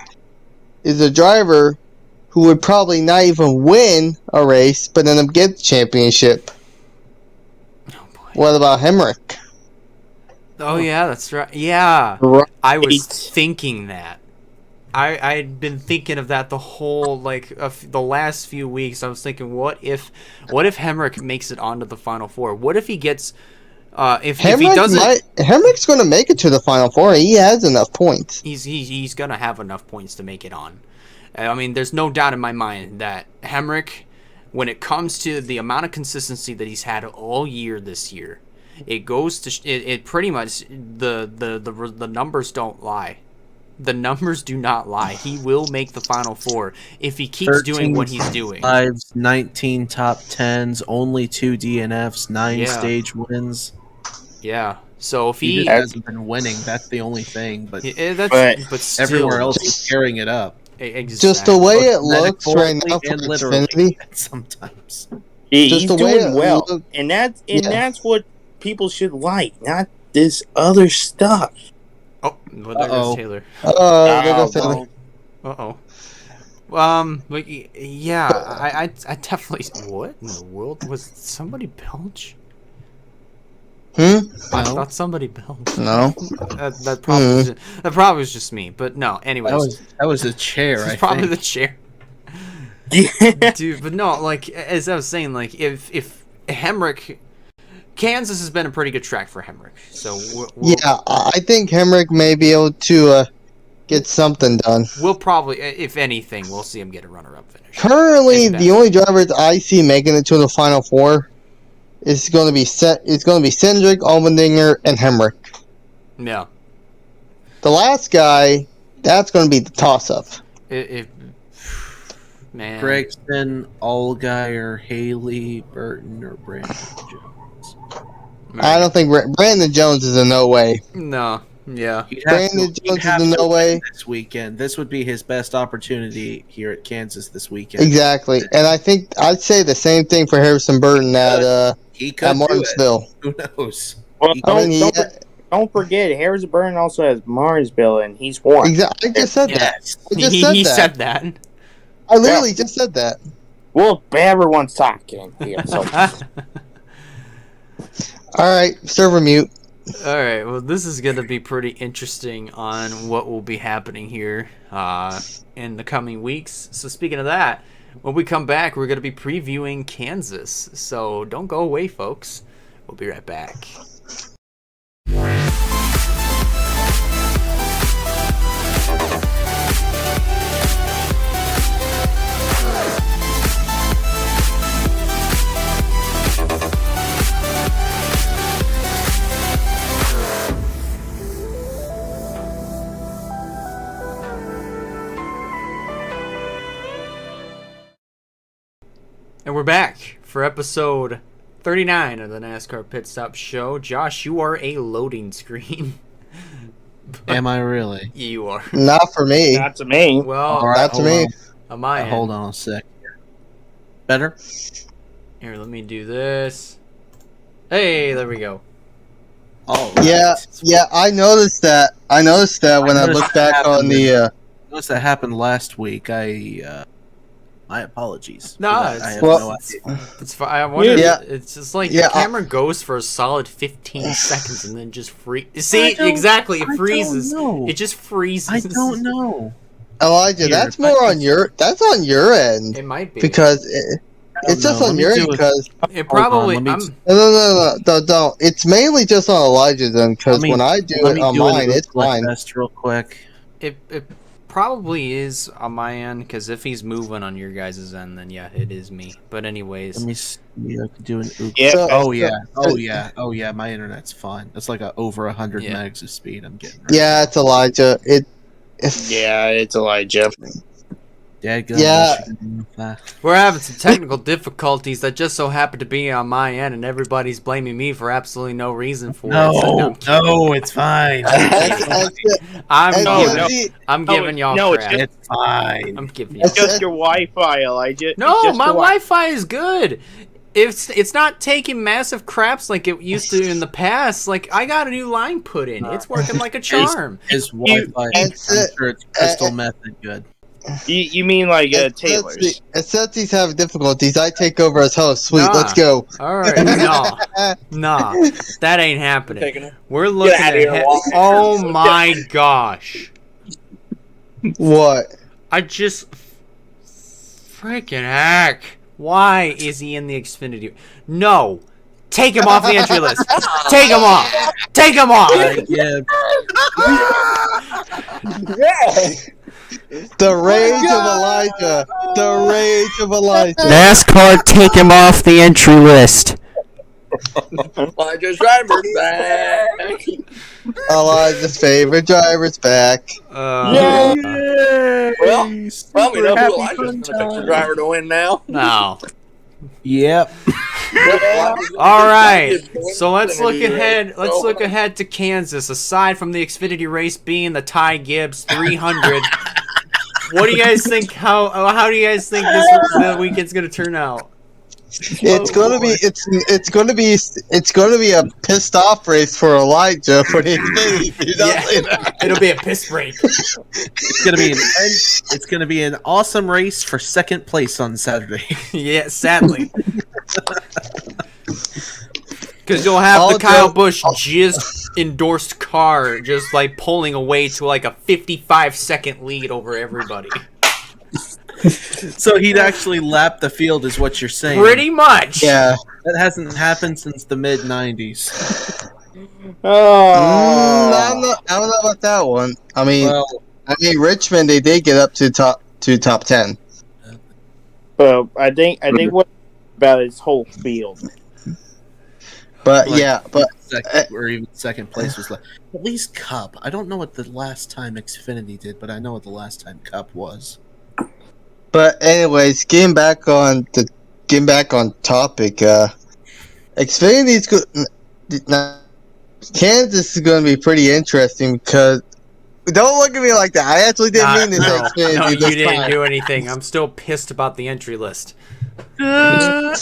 [SPEAKER 2] is a driver who would probably not even win a race, but end up get the championship.
[SPEAKER 1] oh boy.
[SPEAKER 2] What about Hemrick?
[SPEAKER 1] Oh yeah, that's right. Yeah,
[SPEAKER 4] Right.
[SPEAKER 1] I was thinking that. I'd been thinking of that the whole the last few weeks. I was thinking, what if Hemrick makes it onto the Final Four? What if he gets if he doesn't?
[SPEAKER 2] Hemrick's going to make it to the Final Four. He has enough points.
[SPEAKER 1] He's gonna have enough points to make it on. I mean, there's no doubt in my mind that Hemrick, when it comes to the amount of consistency that he's had all year this year, it goes to it pretty much the numbers don't lie. The numbers do not lie. He will make the Final Four if he keeps doing what he's doing.
[SPEAKER 3] 19 top 10s, only 2 DNFs, 9 stage wins.
[SPEAKER 1] Yeah. So if
[SPEAKER 3] he hasn't been winning, that's the only thing. But
[SPEAKER 1] still,
[SPEAKER 3] everywhere else he's carrying it up.
[SPEAKER 1] Exactly.
[SPEAKER 2] Just the way it looks right now for Xfinity.
[SPEAKER 3] Sometimes.
[SPEAKER 4] He's doing well, and that's what people should like, not this other stuff.
[SPEAKER 1] Oh, well, there goes Taylor.
[SPEAKER 2] There goes Taylor.
[SPEAKER 1] Like, yeah, I definitely. What in the world was somebody belch? I thought somebody belched.
[SPEAKER 2] No,
[SPEAKER 1] that probably was just me. But no, anyways,
[SPEAKER 3] that was the chair. I
[SPEAKER 1] probably
[SPEAKER 3] think.
[SPEAKER 1] the chair. Dude, but no, like as I was saying, like if Hemrick. Kansas has been a pretty good track for Hemrick, so
[SPEAKER 2] yeah, I think Hemrick may be able to get something done.
[SPEAKER 1] We'll probably, if anything, we'll see him get a runner-up finish.
[SPEAKER 2] Currently, the only drivers I see making it to the Final Four is going to be Cindric, Allmendinger, and Hemrick.
[SPEAKER 1] Yeah.
[SPEAKER 2] The last guy, that's going to be the toss-up.
[SPEAKER 1] Man.
[SPEAKER 3] Gregson, Allgaier, Haley, Burton, or Brandon Jones.
[SPEAKER 2] I don't think Brandon Jones is a no way.
[SPEAKER 1] No, yeah.
[SPEAKER 2] Brandon Jones is a no way.
[SPEAKER 3] This weekend, this would be his best opportunity here at Kansas this weekend.
[SPEAKER 2] Exactly, and I think I'd say the same thing for Harrison Burton at Martinsville.
[SPEAKER 3] Who knows?
[SPEAKER 4] Well, don't forget, Harrison Burton also has Martinsville, and he's won.
[SPEAKER 2] Exactly. I just said that.
[SPEAKER 1] He said that.
[SPEAKER 2] I literally just said that.
[SPEAKER 4] Well, everyone's talking here. So.
[SPEAKER 2] All right, server mute.
[SPEAKER 1] All right, well, this is going to be pretty interesting on what will be happening here in the coming weeks. So speaking of that, when we come back, we're going to be previewing Kansas. So don't go away, folks. We'll be right back. And we're back for episode 39 of the NASCAR Pit Stop Show. Josh, you are a loading screen.
[SPEAKER 3] Am I really?
[SPEAKER 1] You are.
[SPEAKER 2] Not for me.
[SPEAKER 4] Not to me.
[SPEAKER 1] Well,
[SPEAKER 2] not to me.
[SPEAKER 1] On my end.
[SPEAKER 3] Hold on a sec. Better?
[SPEAKER 1] Here, let me do this. Hey, there we go.
[SPEAKER 3] Oh,
[SPEAKER 2] right. Yeah. I noticed that. When I looked back on the.
[SPEAKER 3] I noticed that happened last week. My apologies.
[SPEAKER 1] No,
[SPEAKER 3] I have no idea.
[SPEAKER 1] It's fine. I wonder. Yeah. It's just like the camera goes for a solid 15 seconds and then just freezes. See, exactly, it freezes. It just freezes.
[SPEAKER 3] I don't know.
[SPEAKER 2] Elijah, that's on your end.
[SPEAKER 1] It might be
[SPEAKER 2] because It's just on your because
[SPEAKER 1] It probably.
[SPEAKER 3] Hold on,
[SPEAKER 2] no, don't. It's mainly just on Elijah's end because when I do it on mine, it's fine.
[SPEAKER 3] Test real quick.
[SPEAKER 1] It probably is on my end because if he's moving on your guys' end, then yeah, it is me. But anyways,
[SPEAKER 3] Let me see. I can do an oops.
[SPEAKER 4] Yeah.
[SPEAKER 3] Oh yeah. My internet's fine. It's like over 100 megs of speed. I'm getting. Right
[SPEAKER 2] Yeah, it's Elijah.
[SPEAKER 4] Yeah, it's Elijah.
[SPEAKER 2] Yeah.
[SPEAKER 1] we're having some technical difficulties that just so happen to be on my end, and everybody's blaming me for absolutely no reason for it.
[SPEAKER 3] No, it's fine.
[SPEAKER 1] I'm giving y'all
[SPEAKER 6] no,
[SPEAKER 1] crap.
[SPEAKER 3] It's fine.
[SPEAKER 1] I'm giving y'all
[SPEAKER 6] It's just your Wi-Fi, Elijah.
[SPEAKER 1] No,
[SPEAKER 6] It's just
[SPEAKER 1] my
[SPEAKER 6] your
[SPEAKER 1] Wi-Fi is good. It's not taking massive craps like it used to in the past. Like I got a new line put in. It's working like a charm.
[SPEAKER 3] His Wi-Fi. I'm sure it's crystal method good.
[SPEAKER 6] You mean like Taylor's?
[SPEAKER 2] He's having difficulties. I take over as host. Sweet, let's go.
[SPEAKER 1] All right, nah, that ain't happening. We're looking
[SPEAKER 5] outta here,
[SPEAKER 1] ahead.
[SPEAKER 5] Walker.
[SPEAKER 1] Oh my gosh!
[SPEAKER 2] What?
[SPEAKER 1] I just freaking heck! Why is he in the Xfinity? No, take him off the entry list. Take him off. Take him off.
[SPEAKER 5] Yeah.
[SPEAKER 2] The rage of Elijah. The rage of Elijah.
[SPEAKER 1] NASCAR, take him off the entry list.
[SPEAKER 5] Elijah's driver's back.
[SPEAKER 2] Elijah's favorite driver's back.
[SPEAKER 5] Well, we know who Elijah's going to pick the driver to win now.
[SPEAKER 1] No.
[SPEAKER 3] Yep.
[SPEAKER 1] All right. So let's look ahead. Let's look ahead to Kansas. Aside from the Xfinity race being the Ty Gibbs 300, what do you guys think? How do you guys think the weekend's gonna turn out?
[SPEAKER 2] It's gonna be a pissed off race for Elijah for the Xfinity.
[SPEAKER 1] It'll be a piss break.
[SPEAKER 3] It's gonna be an awesome race for second place on Saturday.
[SPEAKER 1] Yeah, sadly. Because you'll have the Kyle Busch just endorsed car just like pulling away to like a 55-second lead over everybody.
[SPEAKER 3] So he'd actually lap the field, is what you're saying?
[SPEAKER 1] Pretty much.
[SPEAKER 2] Yeah.
[SPEAKER 3] That hasn't happened since the mid '90s.
[SPEAKER 2] I don't know about that one. I mean, Richmond they did get up to top 10.
[SPEAKER 6] Well, I think what about his whole field.
[SPEAKER 2] But
[SPEAKER 3] second, or even second place was like at least Cup. I don't know what the last time Xfinity did, but I know what the last time Cup was.
[SPEAKER 2] But anyways, getting back on topic, Xfinity's good. Kansas is going to be pretty interesting because don't look at me like that. I actually didn't mean this. Xfinity
[SPEAKER 1] No,
[SPEAKER 2] this
[SPEAKER 1] you didn't
[SPEAKER 2] time.
[SPEAKER 1] do anything. I'm still pissed about the entry list.
[SPEAKER 2] I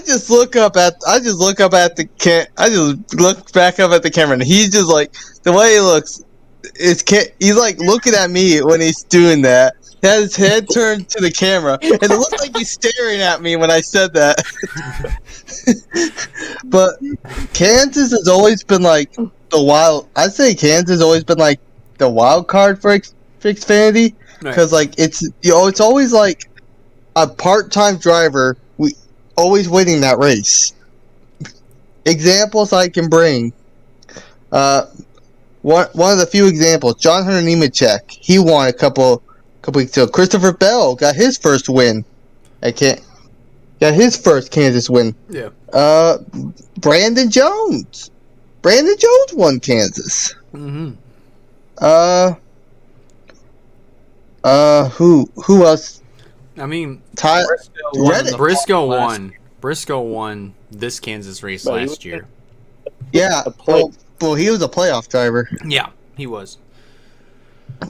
[SPEAKER 2] just look back up at the camera, and he's just like the way he looks. He's like looking at me when he's doing that. He has his head turned to the camera, and it looks like he's staring at me when I said that. But Kansas has always been like the wild. I'd say Kansas has always been like the wild card for Xfinity because like it's always like a part-time driver always winning that race. Examples I can bring. One of the few examples, John Hunter Nemechek, he won a couple weeks ago. Christopher Bell got his first win. Got his first Kansas win. Yeah. Brandon Jones won Kansas.
[SPEAKER 1] Mm-hmm.
[SPEAKER 2] Who else?
[SPEAKER 1] I mean,
[SPEAKER 2] Briscoe
[SPEAKER 1] won this Kansas race last year.
[SPEAKER 2] Yeah. Well, he was a playoff driver.
[SPEAKER 1] Yeah, he was.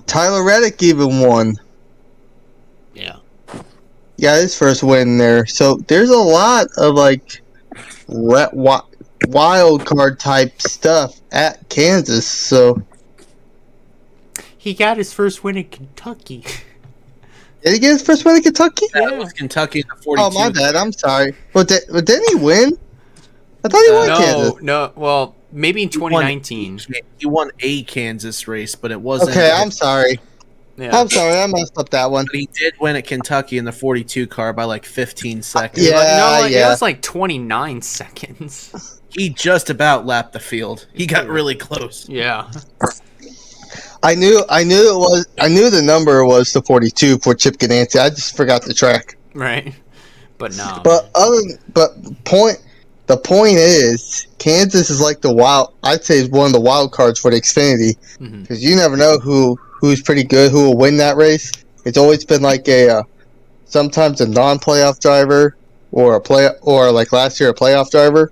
[SPEAKER 2] Tyler Reddick even won.
[SPEAKER 1] Yeah.
[SPEAKER 2] Yeah, his first win there. So there's a lot of like wild card type stuff at Kansas. So
[SPEAKER 1] he got his first win in Kentucky.
[SPEAKER 2] Did he get his first win in Kentucky?
[SPEAKER 3] Yeah, it was Kentucky in the 42.
[SPEAKER 2] Oh, my bad. I'm sorry. But didn't he win? I thought he won Kansas.
[SPEAKER 1] No. Well, maybe in 2019.
[SPEAKER 3] He won a Kansas race, but it wasn't.
[SPEAKER 2] Okay, I'm sorry.
[SPEAKER 1] Yeah.
[SPEAKER 2] I'm sorry, I messed up that one.
[SPEAKER 3] But he did win at Kentucky in the 42 car by like 15 seconds.
[SPEAKER 2] Yeah.
[SPEAKER 1] It was like 29 seconds.
[SPEAKER 3] He just about lapped the field. He got really close.
[SPEAKER 1] Yeah.
[SPEAKER 2] I knew the number was the 42 for Chip Ganassi. I just forgot the track.
[SPEAKER 1] Right. But no.
[SPEAKER 2] The point is, Kansas is like I'd say is one of the wild cards for the Xfinity, because you never know who's pretty good, who will win that race. It's always been like sometimes a non-playoff driver or like last year a playoff driver.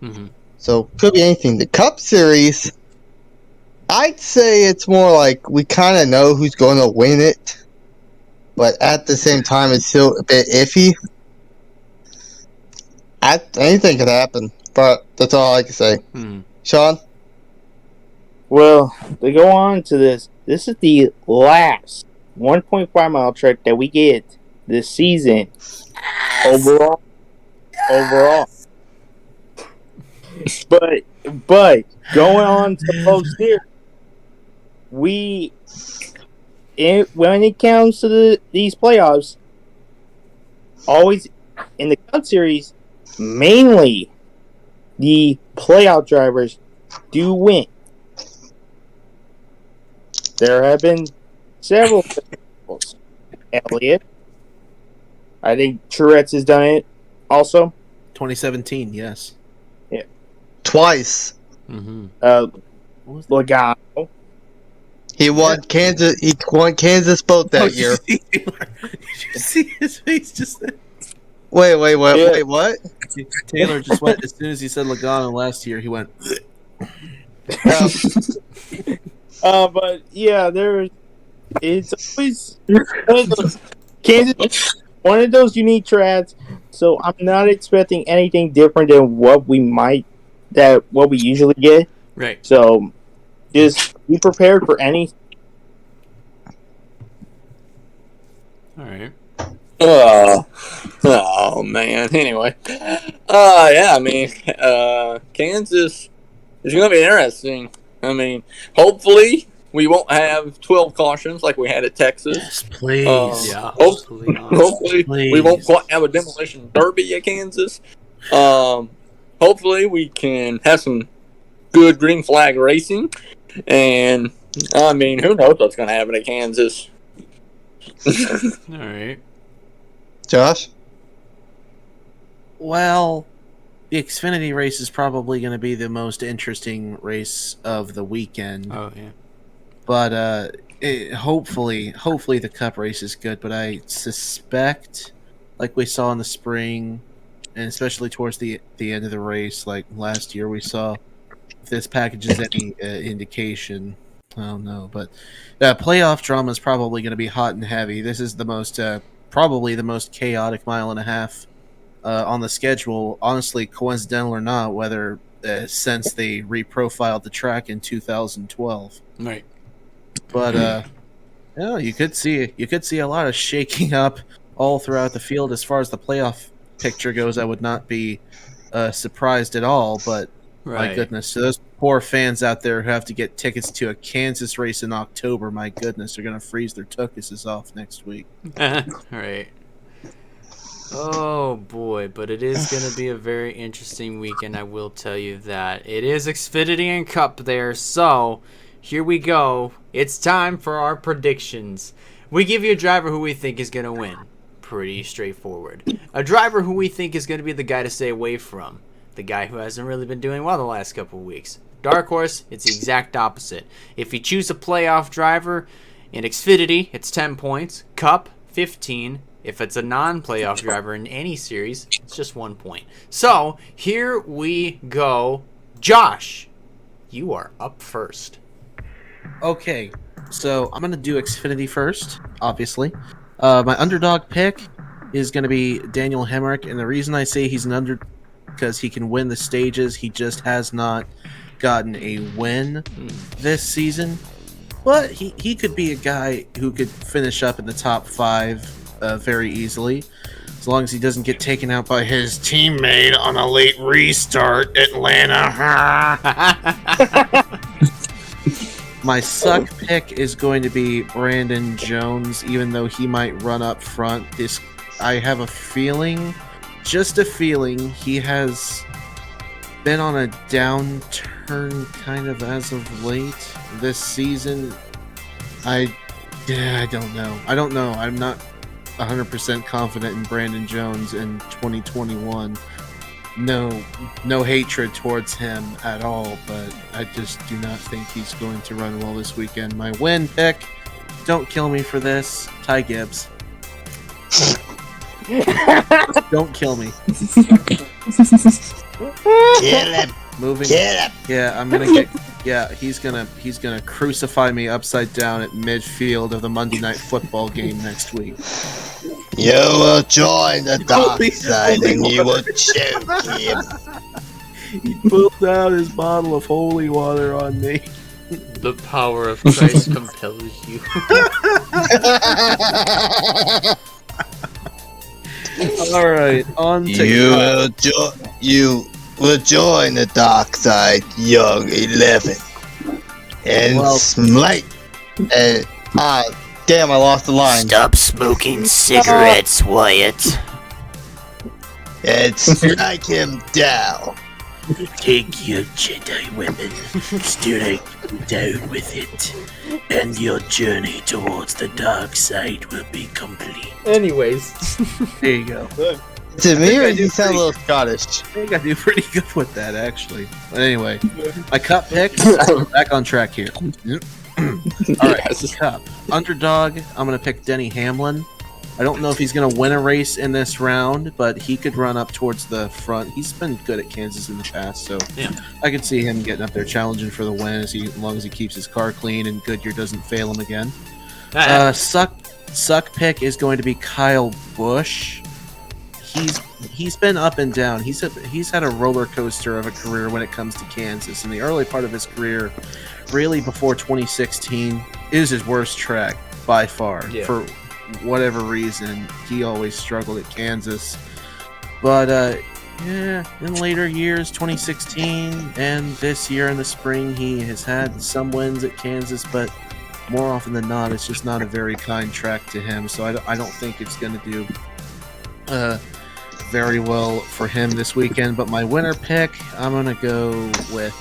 [SPEAKER 2] So could be anything. The Cup Series, I'd say it's more like we kind of know who's going to win it, but at the same time it's still a bit iffy. Anything could happen, but that's all I can say. Sean?
[SPEAKER 6] Well, to go on to this is the last 1.5 mile track that we get this season. Overall. But going on to post here, when it comes to these playoffs, always in the Cup Series, mainly the playoff drivers do win. There have been several examples. Elliott, I think Truex has done it also.
[SPEAKER 3] 2017, yes.
[SPEAKER 6] Yeah.
[SPEAKER 2] Twice.
[SPEAKER 6] Logano.
[SPEAKER 2] He won Kansas. He won Kansas both that year.
[SPEAKER 3] Did you see his face just then?
[SPEAKER 2] Wait, what?
[SPEAKER 3] Taylor just went, as soon as he said Logano last year, he went.
[SPEAKER 6] But yeah, it's always one of those, Kansas, one of those unique tracks. So I'm not expecting anything different than what we usually get.
[SPEAKER 1] Right.
[SPEAKER 6] So just be prepared for any.
[SPEAKER 1] All right.
[SPEAKER 5] Oh man. Anyway, yeah. I mean, Kansas is going to be interesting. I mean, hopefully we won't have 12 cautions like we had at Texas.
[SPEAKER 3] Yes, please.
[SPEAKER 5] Hopefully we won't quite have a demolition derby at Kansas. Hopefully we can have some good green flag racing, and I mean, who knows what's going to happen at Kansas?
[SPEAKER 1] All right.
[SPEAKER 2] Josh?
[SPEAKER 3] Well, the Xfinity race is probably going to be the most interesting race of the weekend.
[SPEAKER 1] Oh, yeah.
[SPEAKER 3] But hopefully the Cup race is good. But I suspect, like we saw in the spring, and especially towards the end of the race, like last year we saw, if this package is any indication, I don't know. But playoff drama is probably going to be hot and heavy. This is the most probably the most chaotic mile and a half on the schedule, honestly, coincidental or not, whether since they reprofiled the track in 2012.
[SPEAKER 1] Right.
[SPEAKER 3] But you could see a lot of shaking up all throughout the field as far as the playoff picture goes. I would not be surprised at all. But my goodness, to those poor fans out there who have to get tickets to a Kansas race in October, my goodness, they're going to freeze their tuchuses off next week.
[SPEAKER 1] Right. Oh boy, but it is going to be a very interesting weekend, I will tell you that. It is Xfinity and Cup there, so here we go. It's time for our predictions. We give you a driver who we think is going to win. Pretty straightforward. A driver who we think is going to be the guy to stay away from. The guy who hasn't really been doing well the last couple of weeks. Dark horse, it's the exact opposite. If you choose a playoff driver, in Xfinity, it's 10 points. Cup, 15. If it's a non-playoff driver in any series, it's just 1 point. So, here we go. Josh, you are up first.
[SPEAKER 3] Okay, so I'm going to do Xfinity first, obviously. My underdog pick is going to be Daniel Hemrick, and the reason I say he's an under, because he can win the stages. He just has not gotten a win this season. But he could be a guy who could finish up in the top 5 very easily, as long as he doesn't get taken out by his teammate on a late restart, Atlanta. My suck pick is going to be Brandon Jones, even though he might run up front. I have a feeling, just a feeling, he has been on a downturn kind of as of late this season. I don't know. I'm not 100% confident in Brandon Jones in 2021. No hatred towards him at all, but I just do not think he's going to run well this weekend. My win pick, don't kill me for this, Ty Gibbs. Don't kill me.
[SPEAKER 2] Kill him.
[SPEAKER 3] Moving.
[SPEAKER 2] Kill him.
[SPEAKER 3] Yeah, I'm gonna get. Yeah, he's gonna crucify me upside down at midfield of the Monday Night Football game next week.
[SPEAKER 2] You will join the dark side and you will choke him.
[SPEAKER 3] He pulled out his bottle of holy water on me.
[SPEAKER 1] The power of Christ compels you.
[SPEAKER 3] All right, on to
[SPEAKER 2] You will join the dark side, young 11, and smite. And damn, I lost the line.
[SPEAKER 7] Stop smoking cigarettes, Wyatt.
[SPEAKER 2] And strike him down.
[SPEAKER 7] Take your Jedi weapon, strike down with it, and your journey towards the dark side will be complete.
[SPEAKER 1] Anyways.
[SPEAKER 3] There you go.
[SPEAKER 2] To me, or you sound a little Scottish?
[SPEAKER 3] I think I do pretty good with that, actually. But anyway, my cup pick, back on track here. Alright, cup. Underdog, I'm going to pick Denny Hamlin. I don't know if he's going to win a race in this round, but he could run up towards the front. He's been good at Kansas in the past, so
[SPEAKER 1] yeah.
[SPEAKER 3] I could see him getting up there challenging for the win as long as he keeps his car clean and Goodyear doesn't fail him again. Suck pick is going to be Kyle Busch. He's been up and down. He's had a roller coaster of a career when it comes to Kansas. In the early part of his career, really before 2016, is his worst track by far.
[SPEAKER 1] Yeah.
[SPEAKER 3] For whatever reason, he always struggled at Kansas. But in later years, 2016 and this year in the spring, he has had some wins at Kansas, but more often than not, it's just not a very kind track to him. So I don't think it's going to do very well for him this weekend. But my winner pick, I'm going to go with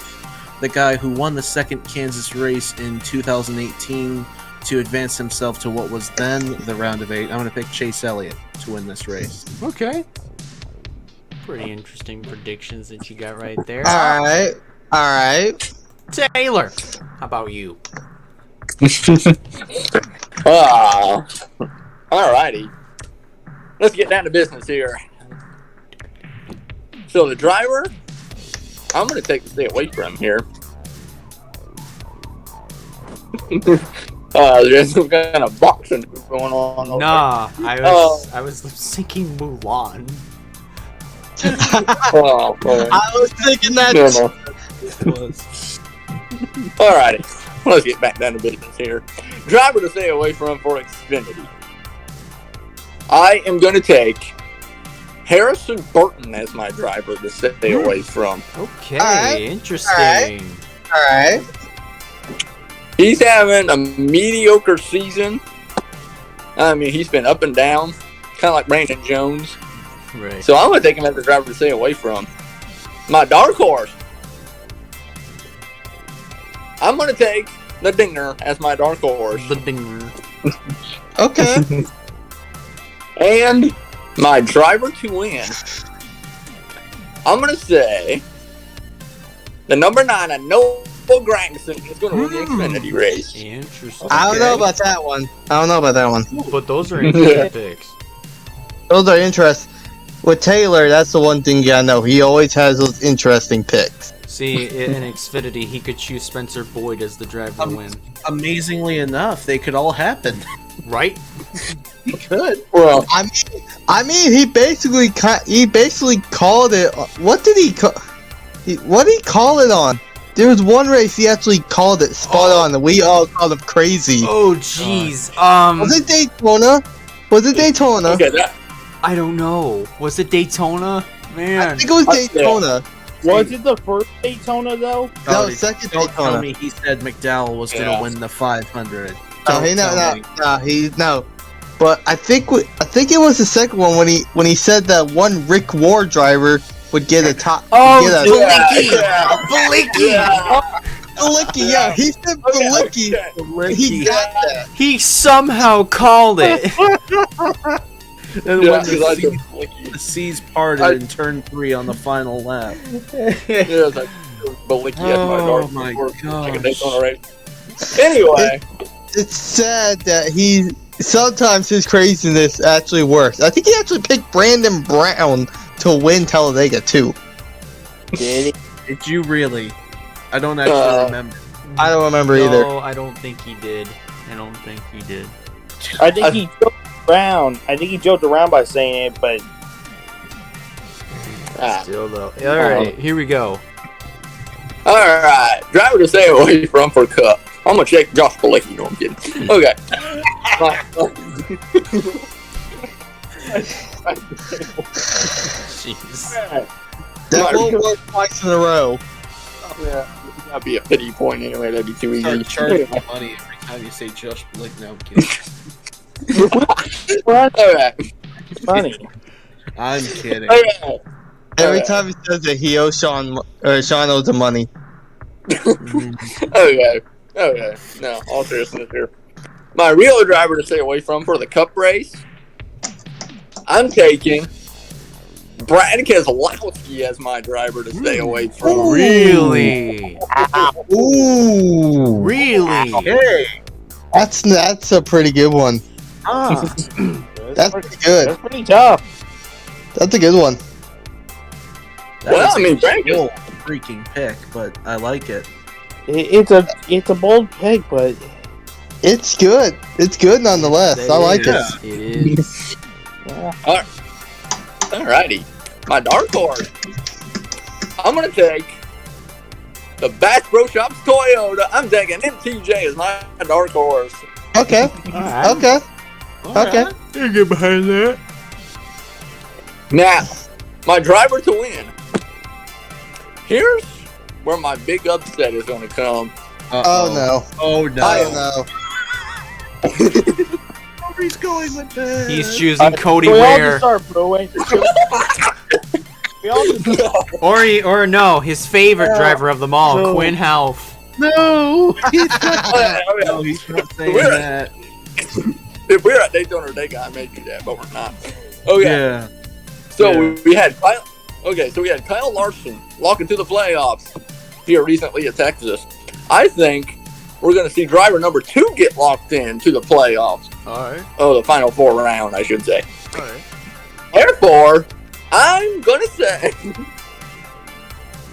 [SPEAKER 3] the guy who won the second Kansas race in 2018 to advance himself to what was then the round of 8. I'm going to pick Chase Elliott to win this race.
[SPEAKER 1] Okay. Pretty interesting predictions that you got right there.
[SPEAKER 2] All right.
[SPEAKER 1] Taylor, how about you?
[SPEAKER 5] Alrighty. Let's get down to business here. So the driver, I'm going to take the stay away from here. There's some kind of boxing going on. Over
[SPEAKER 1] Nah, I was thinking Mulan.
[SPEAKER 2] I was thinking that.
[SPEAKER 5] No. Alrighty, let's get back down to business here. Driver to stay away from for Xfinity. I am going to take Harrison Burton as my driver to stay away from.
[SPEAKER 1] Okay,
[SPEAKER 2] Alright.
[SPEAKER 1] interesting.
[SPEAKER 2] All right.
[SPEAKER 5] He's having a mediocre season. I mean, he's been up and down, kind of like Brandon Jones.
[SPEAKER 1] Right.
[SPEAKER 5] So I'm going to take him as the driver to stay away from. My dark horse, I'm going to take the Dinger as my dark horse.
[SPEAKER 1] The dinger.
[SPEAKER 2] Okay.
[SPEAKER 5] And my driver to win, I'm going to say the number 9, a Noah Gragson, is going to win the Xfinity race.
[SPEAKER 1] Interesting.
[SPEAKER 2] I don't know about that one.
[SPEAKER 1] But those are interesting picks.
[SPEAKER 2] Those are interesting. With Taylor, that's the one thing you gotta know. He always has those interesting picks.
[SPEAKER 1] See, in Xfinity, he could choose Spencer Boyd as the driver to win.
[SPEAKER 3] Amazingly enough, they could all happen.
[SPEAKER 1] Right?
[SPEAKER 3] He could.
[SPEAKER 5] Well,
[SPEAKER 2] I mean, he basically called it. What did he call? What did he call it on? There was one race he actually called it spot on, and we all called him crazy.
[SPEAKER 1] Oh, jeez.
[SPEAKER 2] Was it Daytona?
[SPEAKER 5] okay,
[SPEAKER 1] I don't know. Was it Daytona? Man.
[SPEAKER 2] I think it was Daytona.
[SPEAKER 6] Was it the first Daytona though?
[SPEAKER 2] No,
[SPEAKER 3] Oh,
[SPEAKER 2] second
[SPEAKER 3] Don't tell
[SPEAKER 2] Daytona.
[SPEAKER 3] me he said McDowell was
[SPEAKER 5] Yeah.
[SPEAKER 3] gonna win the 500.
[SPEAKER 2] No,
[SPEAKER 3] Don't tell me.
[SPEAKER 2] no. But I think it was the second one when he said that one Rick Ward driver would get a top.
[SPEAKER 1] Oh,
[SPEAKER 2] get a,
[SPEAKER 1] Blicky!
[SPEAKER 2] Blicky, yeah, he said Blicky. He got that.
[SPEAKER 1] He somehow called it.
[SPEAKER 3] And
[SPEAKER 5] Yeah,
[SPEAKER 3] when
[SPEAKER 5] he liked
[SPEAKER 3] the,
[SPEAKER 5] it.
[SPEAKER 3] the C's parted in turn 3 on the final lap.
[SPEAKER 5] Yeah, it's like Balicki at my
[SPEAKER 3] Oh
[SPEAKER 5] dark
[SPEAKER 3] my
[SPEAKER 5] horse, like a
[SPEAKER 3] gosh.
[SPEAKER 5] Daytona race. Anyway,
[SPEAKER 2] It's sad that sometimes his craziness actually works. I think he actually picked Brandon Brown to win Talladega too.
[SPEAKER 6] Did
[SPEAKER 3] Did you really? I don't actually remember.
[SPEAKER 2] I don't remember either.
[SPEAKER 1] No, I don't think he did.
[SPEAKER 6] I think he joked around. I think he joked around by saying it, but
[SPEAKER 1] Still though. Alright, here we go.
[SPEAKER 5] alright. Driver to stay away from for Cup. I'm gonna check Josh Balicki. No, I'm kidding. Okay.
[SPEAKER 1] Jeez.
[SPEAKER 2] That won't work twice in a row.
[SPEAKER 5] Yeah, that'd be a pity point anyway. That'd be too easy.
[SPEAKER 3] Start charging me money every time you say Josh Blake. No, I'm kidding.
[SPEAKER 5] Alright.
[SPEAKER 6] funny.
[SPEAKER 3] I'm kidding.
[SPEAKER 5] Okay.
[SPEAKER 2] Every time he says it, he owes Sean owes the money.
[SPEAKER 5] Okay. Okay. No, all seriousness here. My real driver to stay away from for the Cup race, I'm taking Brad Keselowski as my driver to stay away from.
[SPEAKER 1] Really?
[SPEAKER 2] Ooh,
[SPEAKER 1] Really?
[SPEAKER 3] Hey!
[SPEAKER 2] that's a pretty good one. That's pretty good.
[SPEAKER 6] That's pretty tough.
[SPEAKER 2] That's a good one.
[SPEAKER 5] Well, I mean, Brad
[SPEAKER 3] Cool freaking pick, but I like it.
[SPEAKER 6] It's a bold pick, but
[SPEAKER 2] It's good. It's good nonetheless. I like it.
[SPEAKER 1] It is.
[SPEAKER 5] Alrighty. My dark horse. I'm gonna take the Bass Pro Shops Toyota. I'm taking MTJ as my dark horse.
[SPEAKER 2] Okay.
[SPEAKER 1] Alright.
[SPEAKER 2] Okay. Okay.
[SPEAKER 1] You get behind that.
[SPEAKER 5] Now, my driver to win. Here's where my big upset is gonna come.
[SPEAKER 2] Oh no.
[SPEAKER 3] Oh no.
[SPEAKER 2] I don't know.
[SPEAKER 3] He's going with this.
[SPEAKER 1] He's choosing Cody
[SPEAKER 6] we all just
[SPEAKER 1] Ware.
[SPEAKER 6] start booing. We all just
[SPEAKER 1] Or no, his favorite driver of them all,
[SPEAKER 3] No.
[SPEAKER 1] Quinn Half.
[SPEAKER 3] No! He's not,
[SPEAKER 5] Okay.
[SPEAKER 3] no, he's not saying
[SPEAKER 5] We're-
[SPEAKER 3] that.
[SPEAKER 5] If we're at Daytona, I may do that, but we're not. Okay.
[SPEAKER 3] Yeah.
[SPEAKER 5] So
[SPEAKER 3] Yeah.
[SPEAKER 5] we had Kyle. Okay, so we had Kyle Larson lock into the playoffs here recently at Texas. I think we're going to see driver number 2 get locked in to the playoffs.
[SPEAKER 1] Alright.
[SPEAKER 5] Oh, the final 4 round, I should say.
[SPEAKER 1] Alright.
[SPEAKER 5] Therefore, I'm going to say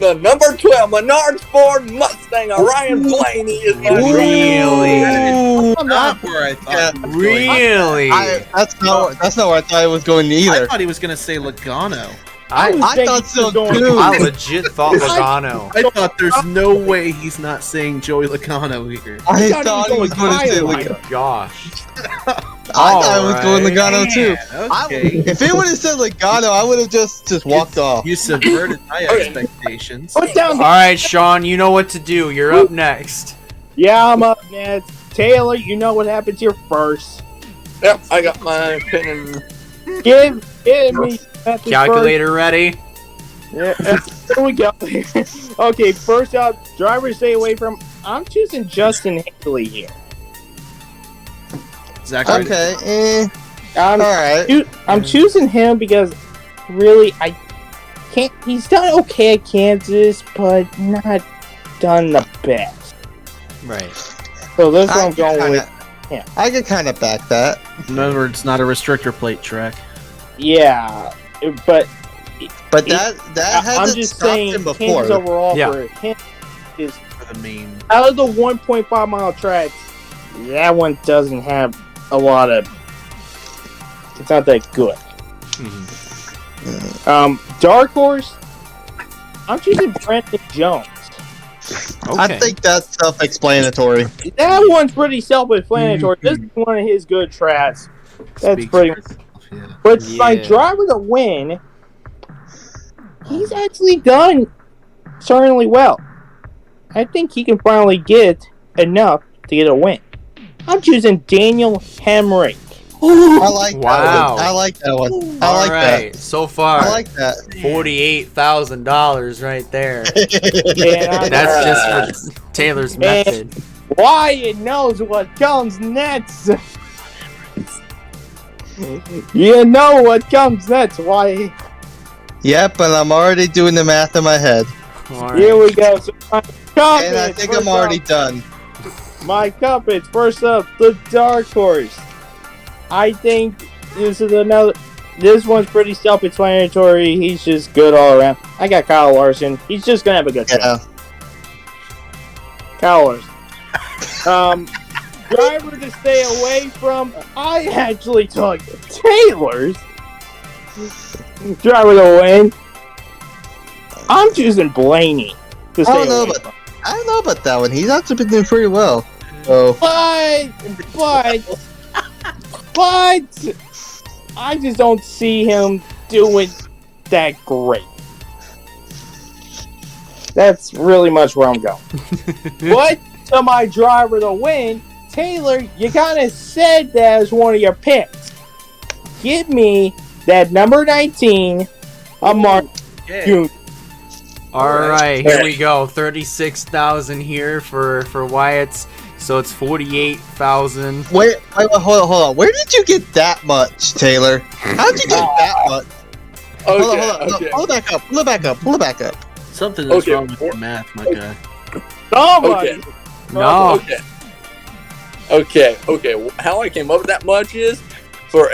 [SPEAKER 5] the number 12 Menards Ford Mustang of Ryan Blaney is my driver.
[SPEAKER 1] Really?
[SPEAKER 3] Not where I thought. he was going.
[SPEAKER 1] Really?
[SPEAKER 2] That's not where I thought it was going
[SPEAKER 3] I
[SPEAKER 2] either.
[SPEAKER 3] thought he was gonna say Logano.
[SPEAKER 2] I
[SPEAKER 6] thinking
[SPEAKER 2] thought so
[SPEAKER 6] he was going-
[SPEAKER 2] too.
[SPEAKER 1] I legit thought Logano.
[SPEAKER 3] I thought there's no way he's not saying Joey Logano here.
[SPEAKER 2] I
[SPEAKER 6] thought
[SPEAKER 2] thought
[SPEAKER 6] he
[SPEAKER 2] he
[SPEAKER 6] was
[SPEAKER 2] was going to say
[SPEAKER 6] Kyle.
[SPEAKER 2] Logano.
[SPEAKER 1] Gosh.
[SPEAKER 2] I thought it was going
[SPEAKER 1] Alright.
[SPEAKER 2] Logano too.
[SPEAKER 3] Okay.
[SPEAKER 2] If it would have said Logano, I would have just walked off.
[SPEAKER 3] You subverted my expectations.
[SPEAKER 6] put down.
[SPEAKER 1] Alright, Sean, you know what to do. You're up next.
[SPEAKER 6] Yeah, I'm up next. Taylor, you know what happens here first.
[SPEAKER 5] Yep, I got my pen and
[SPEAKER 6] Give me that
[SPEAKER 1] Calculator ready?
[SPEAKER 6] Yeah, here we go. Okay, first up, driver stay away from. I'm choosing Justin Haley here.
[SPEAKER 3] Zachary.
[SPEAKER 2] Okay.
[SPEAKER 6] I'm,
[SPEAKER 2] Alright.
[SPEAKER 6] I'm choosing him because really I can't. He's done okay at Kansas, but not done the best.
[SPEAKER 1] Right.
[SPEAKER 6] So that's what I'm going with.
[SPEAKER 2] I could kind of back that.
[SPEAKER 3] In other words, not a restrictor plate track.
[SPEAKER 6] Yeah, but
[SPEAKER 2] But that
[SPEAKER 6] I'm
[SPEAKER 2] hasn't
[SPEAKER 6] just
[SPEAKER 2] stopped
[SPEAKER 6] saying
[SPEAKER 2] him
[SPEAKER 6] Kansas
[SPEAKER 2] before.
[SPEAKER 6] overall
[SPEAKER 1] Yeah.
[SPEAKER 6] for him is
[SPEAKER 3] For the main.
[SPEAKER 6] out of the 1.5 mile tracks. That one doesn't have a lot of. It's not that good. Dark horse. I'm choosing Brandon Jones.
[SPEAKER 1] Okay.
[SPEAKER 2] I think that's self-explanatory.
[SPEAKER 6] That one's pretty self-explanatory. This is one of his good tracks. That's
[SPEAKER 3] Speaks
[SPEAKER 6] pretty.
[SPEAKER 3] for itself, yeah.
[SPEAKER 6] But my
[SPEAKER 1] Yeah.
[SPEAKER 6] driver to win, he's actually done certainly well. I think he can finally get enough to get a win. I'm choosing Daniel Hemrick.
[SPEAKER 2] I like
[SPEAKER 1] Wow.
[SPEAKER 2] that one. I like that one. I
[SPEAKER 1] All
[SPEAKER 2] like
[SPEAKER 1] right, so far,
[SPEAKER 2] that. I like that.
[SPEAKER 1] $48,000 right there.
[SPEAKER 6] And
[SPEAKER 1] That's just for Taylor's method.
[SPEAKER 6] Wyatt knows what comes next. You know what comes next, Wyatt.
[SPEAKER 2] Yep, and I'm already doing the math in my head.
[SPEAKER 1] All
[SPEAKER 6] Here
[SPEAKER 1] right.
[SPEAKER 6] we go. So
[SPEAKER 2] And I think I'm already done.
[SPEAKER 6] My compass. First up, the dark horse. I think this is another. This one's pretty self-explanatory. He's just good all around. I got Kyle Larson. He's just gonna have a good time.
[SPEAKER 2] Yeah.
[SPEAKER 6] Kyle Larson. Driver to stay away from. I actually took Taylor's driver to win. I'm choosing Blaney to stay
[SPEAKER 2] I don't know
[SPEAKER 6] away
[SPEAKER 2] about
[SPEAKER 6] from.
[SPEAKER 2] I don't know about that one. He's actually been doing pretty well. So
[SPEAKER 6] But I just don't see him doing that great. That's really much where I'm going. But to my driver to win, Taylor, you kind of said that as one of your picks. Give me that number 19, Mark Jr.
[SPEAKER 1] All right, here we go. 36,000 here for Wyatt's. So it's 48,000.
[SPEAKER 2] wait, hold on. Where did you get that much, Taylor? How did you get that much?
[SPEAKER 5] Okay,
[SPEAKER 2] Hold on.
[SPEAKER 5] okay.
[SPEAKER 2] Pull it back up.
[SPEAKER 3] Something is
[SPEAKER 5] Okay.
[SPEAKER 3] wrong with your math, my guy.
[SPEAKER 6] Somebody.
[SPEAKER 5] Okay.
[SPEAKER 1] No.
[SPEAKER 5] Okay. How I came up with that much is for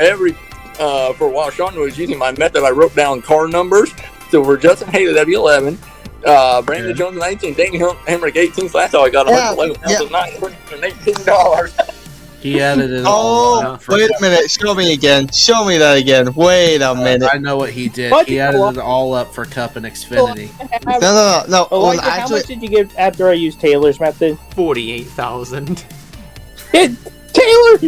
[SPEAKER 5] while Sean was using my method, I wrote down car numbers. So for Justin Haley, that'd be 11. Brandon Jones 19, Daniel Hemrick 18. So that's how I got $111,918.
[SPEAKER 3] He added it
[SPEAKER 2] Oh,
[SPEAKER 3] all up.
[SPEAKER 2] wait a minute. Show me again. Show me that again. Wait a minute.
[SPEAKER 3] I know what he did.
[SPEAKER 6] What?
[SPEAKER 3] He added it all up for Cup and Xfinity.
[SPEAKER 2] No.
[SPEAKER 6] Elijah,
[SPEAKER 2] Well,
[SPEAKER 6] how
[SPEAKER 2] actually,
[SPEAKER 6] much did you give after I used Taylor's method?
[SPEAKER 1] 48,000.
[SPEAKER 6] Taylor,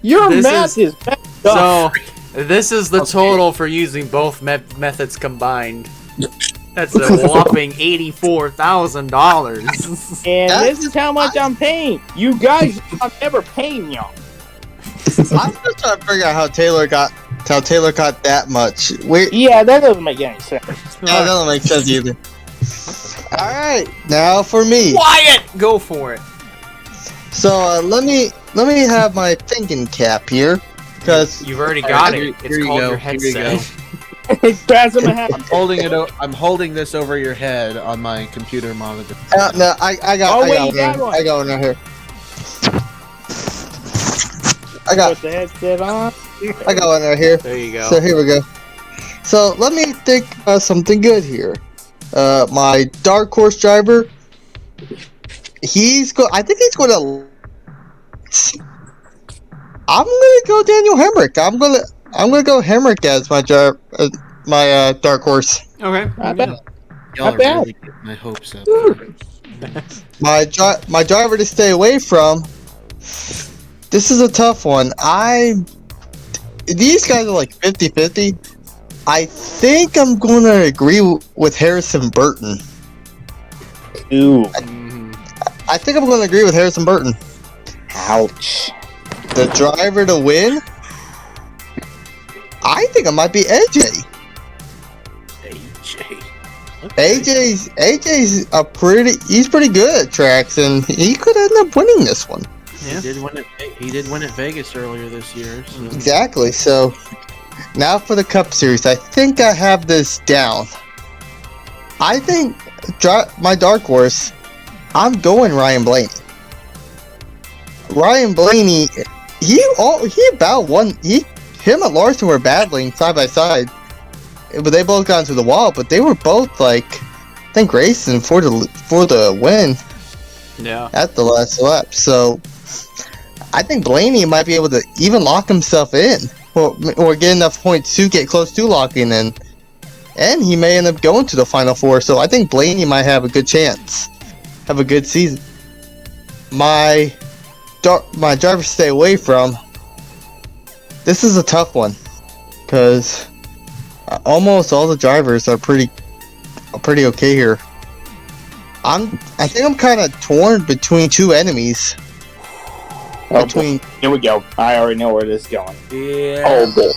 [SPEAKER 6] your
[SPEAKER 1] This
[SPEAKER 6] math is messed up.
[SPEAKER 1] So this is the total for using both methods combined. That's a whopping $84,000.
[SPEAKER 6] And this is how much I'm paying. You guys, I'm never paying y'all.
[SPEAKER 2] I'm still trying to figure out how Taylor got that much.
[SPEAKER 6] Yeah, that doesn't make any sense.
[SPEAKER 2] That doesn't make sense either. All right, now for me.
[SPEAKER 1] Wyatt, go for it.
[SPEAKER 2] So let me have my thinking cap here, because
[SPEAKER 1] You've already got
[SPEAKER 3] Here-
[SPEAKER 1] it.
[SPEAKER 3] here
[SPEAKER 1] It's
[SPEAKER 3] you
[SPEAKER 1] called
[SPEAKER 3] go,
[SPEAKER 1] your
[SPEAKER 3] here you
[SPEAKER 1] headset.
[SPEAKER 6] Pass him a hat.
[SPEAKER 3] I'm holding this over your head on my computer monitor.
[SPEAKER 2] no, I got
[SPEAKER 6] Oh, wait,
[SPEAKER 2] one
[SPEAKER 6] you got
[SPEAKER 2] right-
[SPEAKER 6] one.
[SPEAKER 2] I got one right here. I got
[SPEAKER 6] Put the headset on.
[SPEAKER 2] one right here.
[SPEAKER 1] There you go.
[SPEAKER 2] So here we go. So let me think about something good here. My dark horse driver. I think he's going to. I'm gonna go Daniel Hemrick. I'm gonna go Hemrick as my dark horse.
[SPEAKER 1] Okay.
[SPEAKER 6] Not bad.
[SPEAKER 3] Y'all are
[SPEAKER 6] bad.
[SPEAKER 3] really getting my hopes up.
[SPEAKER 2] My driver to stay away from. This is a tough one. These guys are like 50-50. I think I'm gonna agree with Harrison Burton.
[SPEAKER 6] Ooh.
[SPEAKER 2] I think I'm gonna agree with Harrison Burton.
[SPEAKER 6] Ouch.
[SPEAKER 2] The driver to win. I think it might be AJ. AJ's he's pretty good at tracks, and he could end up winning this one.
[SPEAKER 1] Yeah.
[SPEAKER 3] He did win at Vegas earlier this year. So.
[SPEAKER 2] Exactly. So now for the Cup Series, I think I have this down. I think my dark horse. I'm going Ryan Blaney. Ryan Blaney, him and Larson were battling side by side, but they both got into the wall. But they were both like, I think racing for the win
[SPEAKER 1] Yeah.
[SPEAKER 2] at the last lap. So I think Blaney might be able to even lock himself in, or get enough points to get close to locking in, and he may end up going to the Final Four. So I think Blaney might have a good chance, have a good season. My driver to stay away from. This is a tough one, because almost all the drivers are pretty okay here. I think I'm kind of torn between two enemies.
[SPEAKER 6] Oh,
[SPEAKER 2] Between
[SPEAKER 6] here we go. I already know where this is going.
[SPEAKER 1] Yeah.
[SPEAKER 6] Oh boy.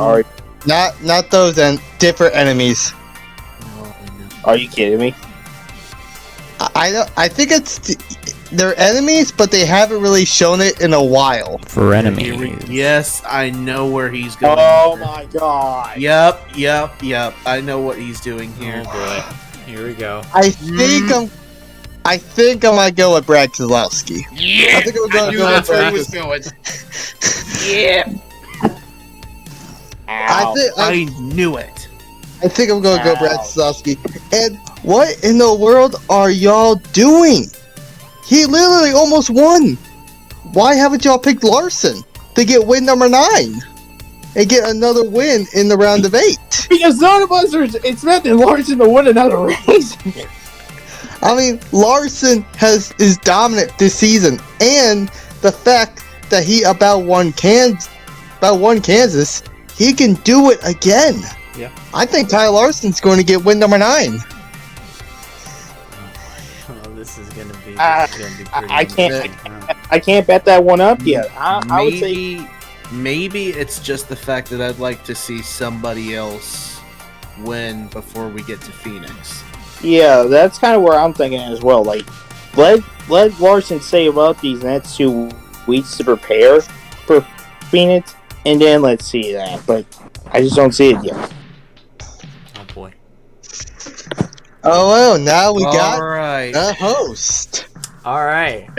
[SPEAKER 6] All right.
[SPEAKER 2] not those and different enemies.
[SPEAKER 6] Are you kidding me?
[SPEAKER 2] I think they're enemies, but they haven't really shown it in a while.
[SPEAKER 1] For enemies.
[SPEAKER 3] Yes, I know where he's going.
[SPEAKER 6] Oh my god.
[SPEAKER 3] Yep. I know what he's doing here.
[SPEAKER 1] Oh boy. Here we go.
[SPEAKER 2] I think I might go with Brad Keselowski.
[SPEAKER 7] Yeah,
[SPEAKER 2] I think I'm gonna
[SPEAKER 7] knew
[SPEAKER 2] go
[SPEAKER 7] that's
[SPEAKER 2] with
[SPEAKER 7] where he
[SPEAKER 2] Brad
[SPEAKER 7] was going. Yeah.
[SPEAKER 6] Ow.
[SPEAKER 3] I knew it.
[SPEAKER 2] I think I'm gonna go Brad
[SPEAKER 6] Ouch.
[SPEAKER 2] Keselowski. And what in the world are y'all doing? He literally almost won. Why haven't y'all picked Larson to get win number 9 and get another win in the round of 8?
[SPEAKER 6] Because none of us are expecting Larson to win another race.
[SPEAKER 2] I mean, Larson is dominant this season, and the fact that he about won Kansas, he can do it again.
[SPEAKER 1] Yeah.
[SPEAKER 2] I think Ty Larson's going to get win number 9.
[SPEAKER 1] Oh, this is gonna be.
[SPEAKER 6] I can't bet that one up yet. I would say
[SPEAKER 3] Maybe it's just the fact that I'd like to see somebody else win before we get to Phoenix.
[SPEAKER 6] yeah, that's kind of where I'm thinking as well. Like, let Larson save up these next 2 weeks to prepare for Phoenix, and then let's see that. But I just don't see it yet.
[SPEAKER 1] Oh boy.
[SPEAKER 2] Oh well, now we got
[SPEAKER 3] Alright.
[SPEAKER 2] the host.
[SPEAKER 1] All right.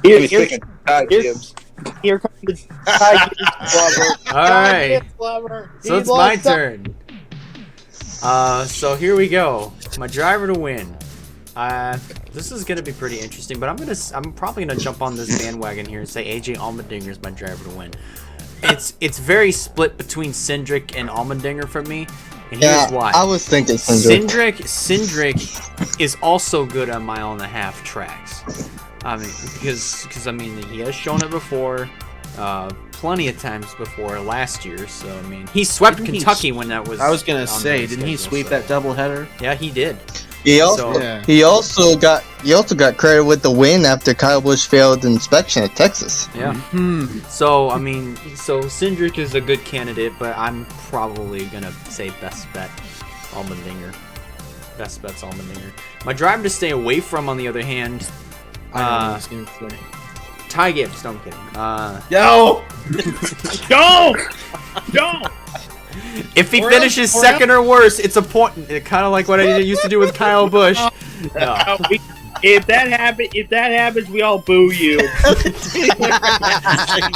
[SPEAKER 6] Here comes the Ty Gibbs lover.
[SPEAKER 1] All right.
[SPEAKER 6] Gibbs lover.
[SPEAKER 1] So
[SPEAKER 6] He
[SPEAKER 1] it's my
[SPEAKER 6] loves Ty-
[SPEAKER 1] turn. So here we go. My driver to win. This is gonna be pretty interesting, but I'm probably gonna jump on this bandwagon here and say AJ Allmendinger is my driver to win. It's very split between Cindric and Allmendinger for me, and here's why.
[SPEAKER 2] I was thinking Cindric.
[SPEAKER 1] Cindric is also good on mile and a half tracks. I mean, because I mean he has shown it before, plenty of times before last year. So I mean he swept Kentucky when that was.
[SPEAKER 3] I was gonna
[SPEAKER 1] on
[SPEAKER 3] say,
[SPEAKER 1] the
[SPEAKER 3] didn't he
[SPEAKER 1] schedule,
[SPEAKER 3] sweep
[SPEAKER 1] so-
[SPEAKER 3] that doubleheader?
[SPEAKER 1] Yeah, he did.
[SPEAKER 2] He also
[SPEAKER 1] So-
[SPEAKER 2] he also got credit with the win after Kyle Busch failed inspection at Texas.
[SPEAKER 1] Yeah.
[SPEAKER 3] Hmm.
[SPEAKER 1] So I mean, Cindric is a good candidate, but I'm probably gonna say best bet Allmendinger. Best bet's Allmendinger. My driver to stay away from, on the other hand,
[SPEAKER 3] I know what he's gonna say.
[SPEAKER 1] Ty Gibbs. No, I'm kidding.
[SPEAKER 3] Yo!
[SPEAKER 6] Don't.
[SPEAKER 1] If he finishes second or worse, it's a point. Kind of like what I used to do with Kyle Busch. No.
[SPEAKER 6] If that happens, we all boo you. We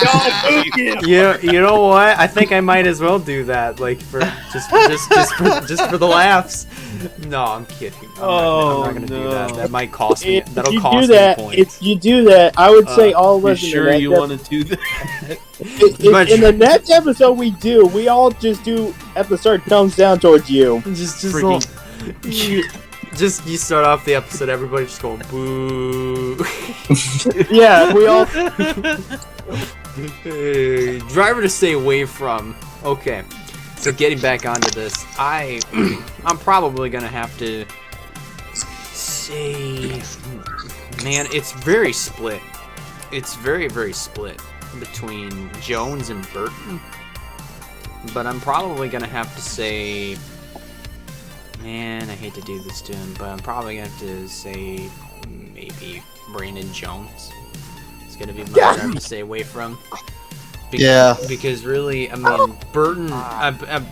[SPEAKER 6] all boo you.
[SPEAKER 1] You know what? I think I might as well do that, like for just for the laughs. No, I'm kidding. I'm not gonna do that. That might cost me. That'll cost me points.
[SPEAKER 6] If you do that, I would say all of
[SPEAKER 3] You
[SPEAKER 6] us.
[SPEAKER 3] sure you want to do that?
[SPEAKER 6] In the next episode we all just do at the start thumbs down towards you.
[SPEAKER 1] Just
[SPEAKER 3] Freaking-
[SPEAKER 1] you start off the episode, everybody just going boo.
[SPEAKER 6] Yeah, we all.
[SPEAKER 1] Hey, driver to stay away from. Okay, so getting back onto this, I'm probably gonna have to say, man, it's very split. It's very split between Jones and Burton, but I'm probably gonna have to say, man, I hate to do this to him, but I'm probably gonna have to say maybe Brandon Jones. It's gonna be my driver to stay away from. Because really, I mean, Burton,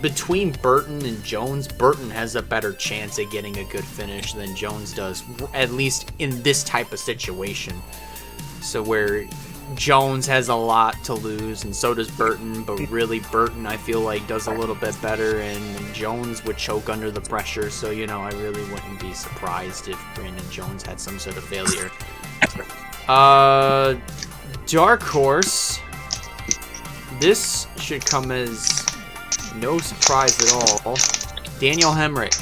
[SPEAKER 1] between Burton and Jones, Burton has a better chance at getting a good finish than Jones does, at least in this type of situation. So where Jones has a lot to lose, and so does Burton, but really Burton, I feel like, does a little bit better, and Jones would choke under the pressure, so, you know, I really wouldn't be surprised if Brandon Jones had some sort of failure. Dark Horse. This should come as no surprise at all. Daniel Hemrick.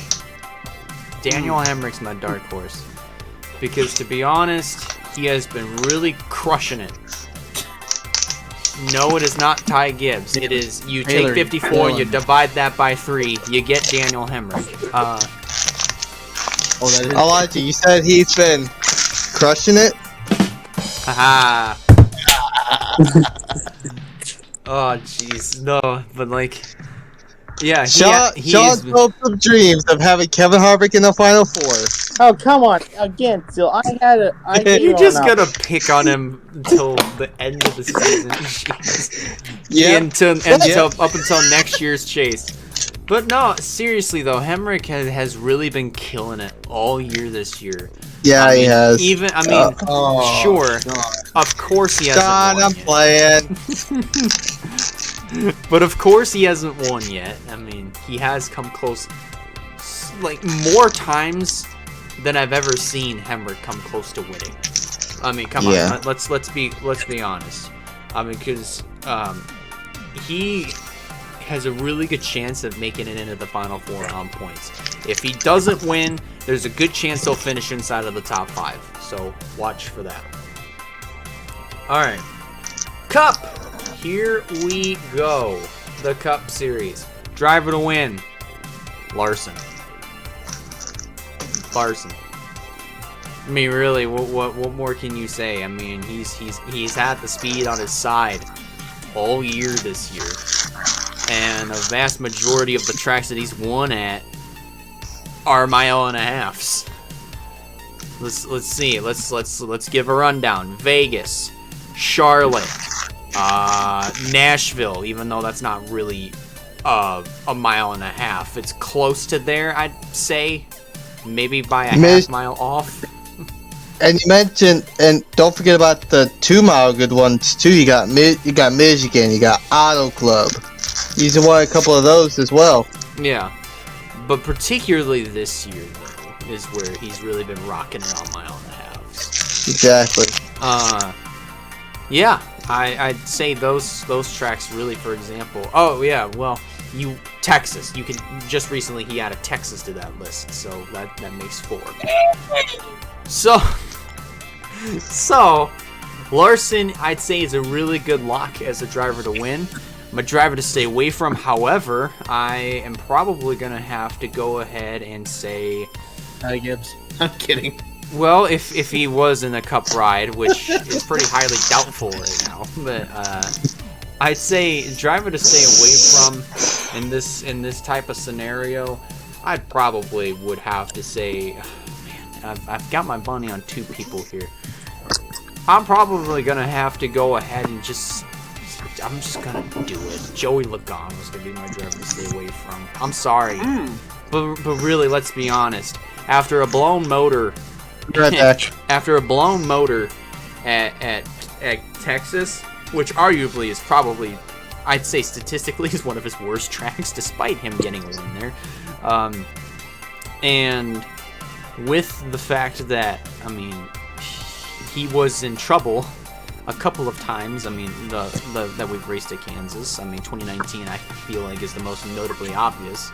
[SPEAKER 1] Daniel Hemrick's my dark horse. Because, to be honest, he has been really crushing it. No, it is not Ty Gibbs. It is, you take 54, you divide that by 3, you get Daniel Hemrick.
[SPEAKER 3] Oh, that is.
[SPEAKER 2] Elijah, you said he's been crushing it.
[SPEAKER 1] Haha. Oh jeez, no, but like, yeah,
[SPEAKER 2] Sean
[SPEAKER 1] he's.
[SPEAKER 2] told some dreams of having Kevin Harvick in the Final Four.
[SPEAKER 6] Oh, come on. Again, still, I gave
[SPEAKER 1] You're
[SPEAKER 6] him
[SPEAKER 1] just
[SPEAKER 6] enough.
[SPEAKER 1] gonna pick on him until the end of the season. Jeez.
[SPEAKER 2] Yeah.
[SPEAKER 1] Up until next year's chase. But no, seriously though, Hemrick has really been killing it all year this year.
[SPEAKER 2] Yeah, he has.
[SPEAKER 1] Sure, of course he hasn't
[SPEAKER 2] John,
[SPEAKER 1] won
[SPEAKER 2] I'm
[SPEAKER 1] yet.
[SPEAKER 2] playing.
[SPEAKER 1] But of course he hasn't won yet. I mean, he has come close, like more times than I've ever seen Hemrick come close to winning. I mean, come on, let's be honest. I mean, because he has a really good chance of making it into the Final Four on points. If he doesn't win, there's a good chance he'll finish inside of the top 5. So watch for that. All right, Cup. Here we go. The Cup Series. Driver to win. Larson. I mean, really, what more can you say? I mean, he's had the speed on his side all year this year, and a vast majority of the tracks that he's won at are mile and a halves. Let's see. Let's give a rundown. Vegas, Charlotte, Nashville. Even though that's not really a mile and a half, it's close to there. I'd say maybe by a half mile off.
[SPEAKER 2] And you mentioned, and don't forget about the 2 mile good ones too. You got Michigan, you got Auto Club. He's won a couple of those as well.
[SPEAKER 1] Yeah, but particularly this year though is where he's really been rocking it on mile and a halves.
[SPEAKER 2] Exactly.
[SPEAKER 1] Yeah, I'd say those tracks really, for example. Oh yeah, well, Texas. You can just recently he added Texas to that list, so that makes 4. So Larson, I'd say, is a really good lock as a driver to win. I'm a driver to stay away from. However, I am probably gonna have to go ahead and say
[SPEAKER 3] Gibbs. I'm kidding.
[SPEAKER 1] Well, if he was in a Cup ride, which is pretty highly doubtful right now, but I'd say driver to stay away from in this type of scenario, I probably would have to say, man, I've got my money on 2 people here. I'm probably gonna have to go ahead and I'm just gonna do it. Joey Logano's gonna be my driver to stay away from. I'm sorry, but really, let's be honest. After a blown motor. After a blown motor at Texas, which arguably is probably, I'd say statistically, is one of his worst tracks, despite him getting a win there. And with the fact that, I mean, he was in trouble a couple of times. I mean, that we've raced at Kansas. I mean, 2019, I feel like, is the most notably obvious.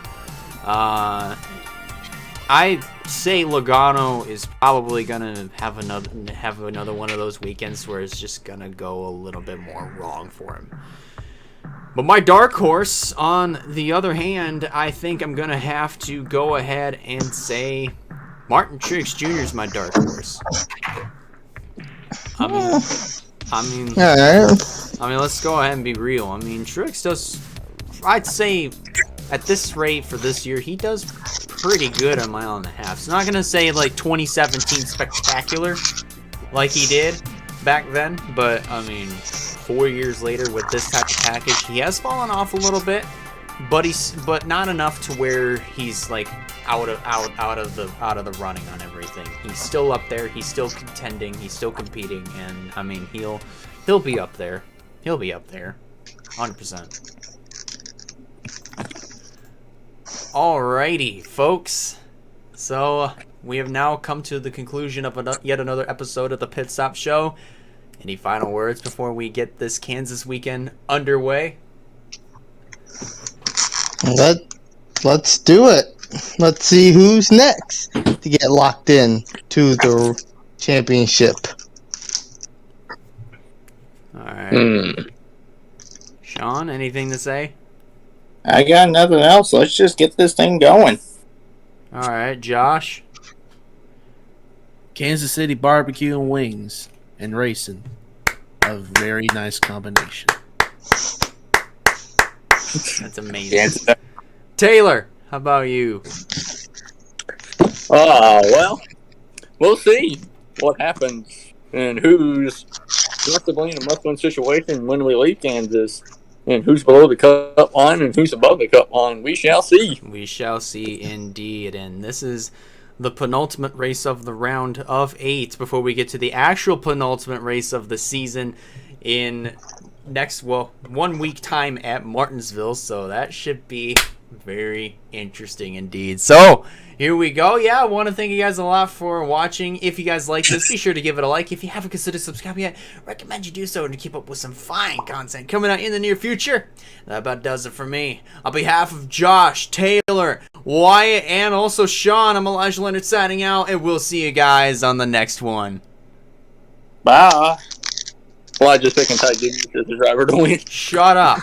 [SPEAKER 1] I say Logano is probably gonna have another one of those weekends where it's just gonna go a little bit more wrong for him. But my dark horse, on the other hand, I think I'm gonna have to go ahead and say Martin Truex Jr. is my dark horse. I mean, let's go ahead and be real. I mean, Truex does, I'd say, at this rate for this year, he does pretty good a mile and a half. So I'm not gonna say like 2017 spectacular like he did back then, but I mean, 4 years later with this type of package, he has fallen off a little bit, but not enough to where he's like out of the running on everything. He's still up there. He's still contending. He's still competing, and I mean, he'll be up there. He'll be up there, 100%. Alrighty, folks. So we have now come to the conclusion of yet another episode of the Pit Stop Show. Any final words before we get this Kansas weekend underway?
[SPEAKER 2] Let's do it. Let's see who's next to get locked in to the championship.
[SPEAKER 1] Alright. Sean, anything to say?
[SPEAKER 6] I got nothing else. Let's just get this thing going.
[SPEAKER 1] Alright, Josh?
[SPEAKER 3] Kansas City barbecue and wings and racing. A very nice combination.
[SPEAKER 1] That's amazing. Taylor, how about you?
[SPEAKER 5] Well, we'll see what happens and who's possibly in a must-win situation when we leave Kansas, and who's below the cup line and who's above the cup line. We shall see.
[SPEAKER 1] We shall see indeed. And this is the penultimate race of the round of 8 before we get to the actual penultimate race of the season in 1 week time at Martinsville. So that should be very interesting indeed. So here we go. Yeah, I want to thank you guys a lot for watching. If you guys like this, be sure to give it a like. If you haven't considered subscribing yet, recommend you do so to keep up with some fine content coming out in the near future. That about does it for me. On behalf of Josh, Taylor, Wyatt, and also Sean, I'm Elijah Leonard signing out, and we'll see you guys on the next one.
[SPEAKER 6] Bye.
[SPEAKER 5] Well, I just picking tight dudes as the driver to win.
[SPEAKER 1] Shut up.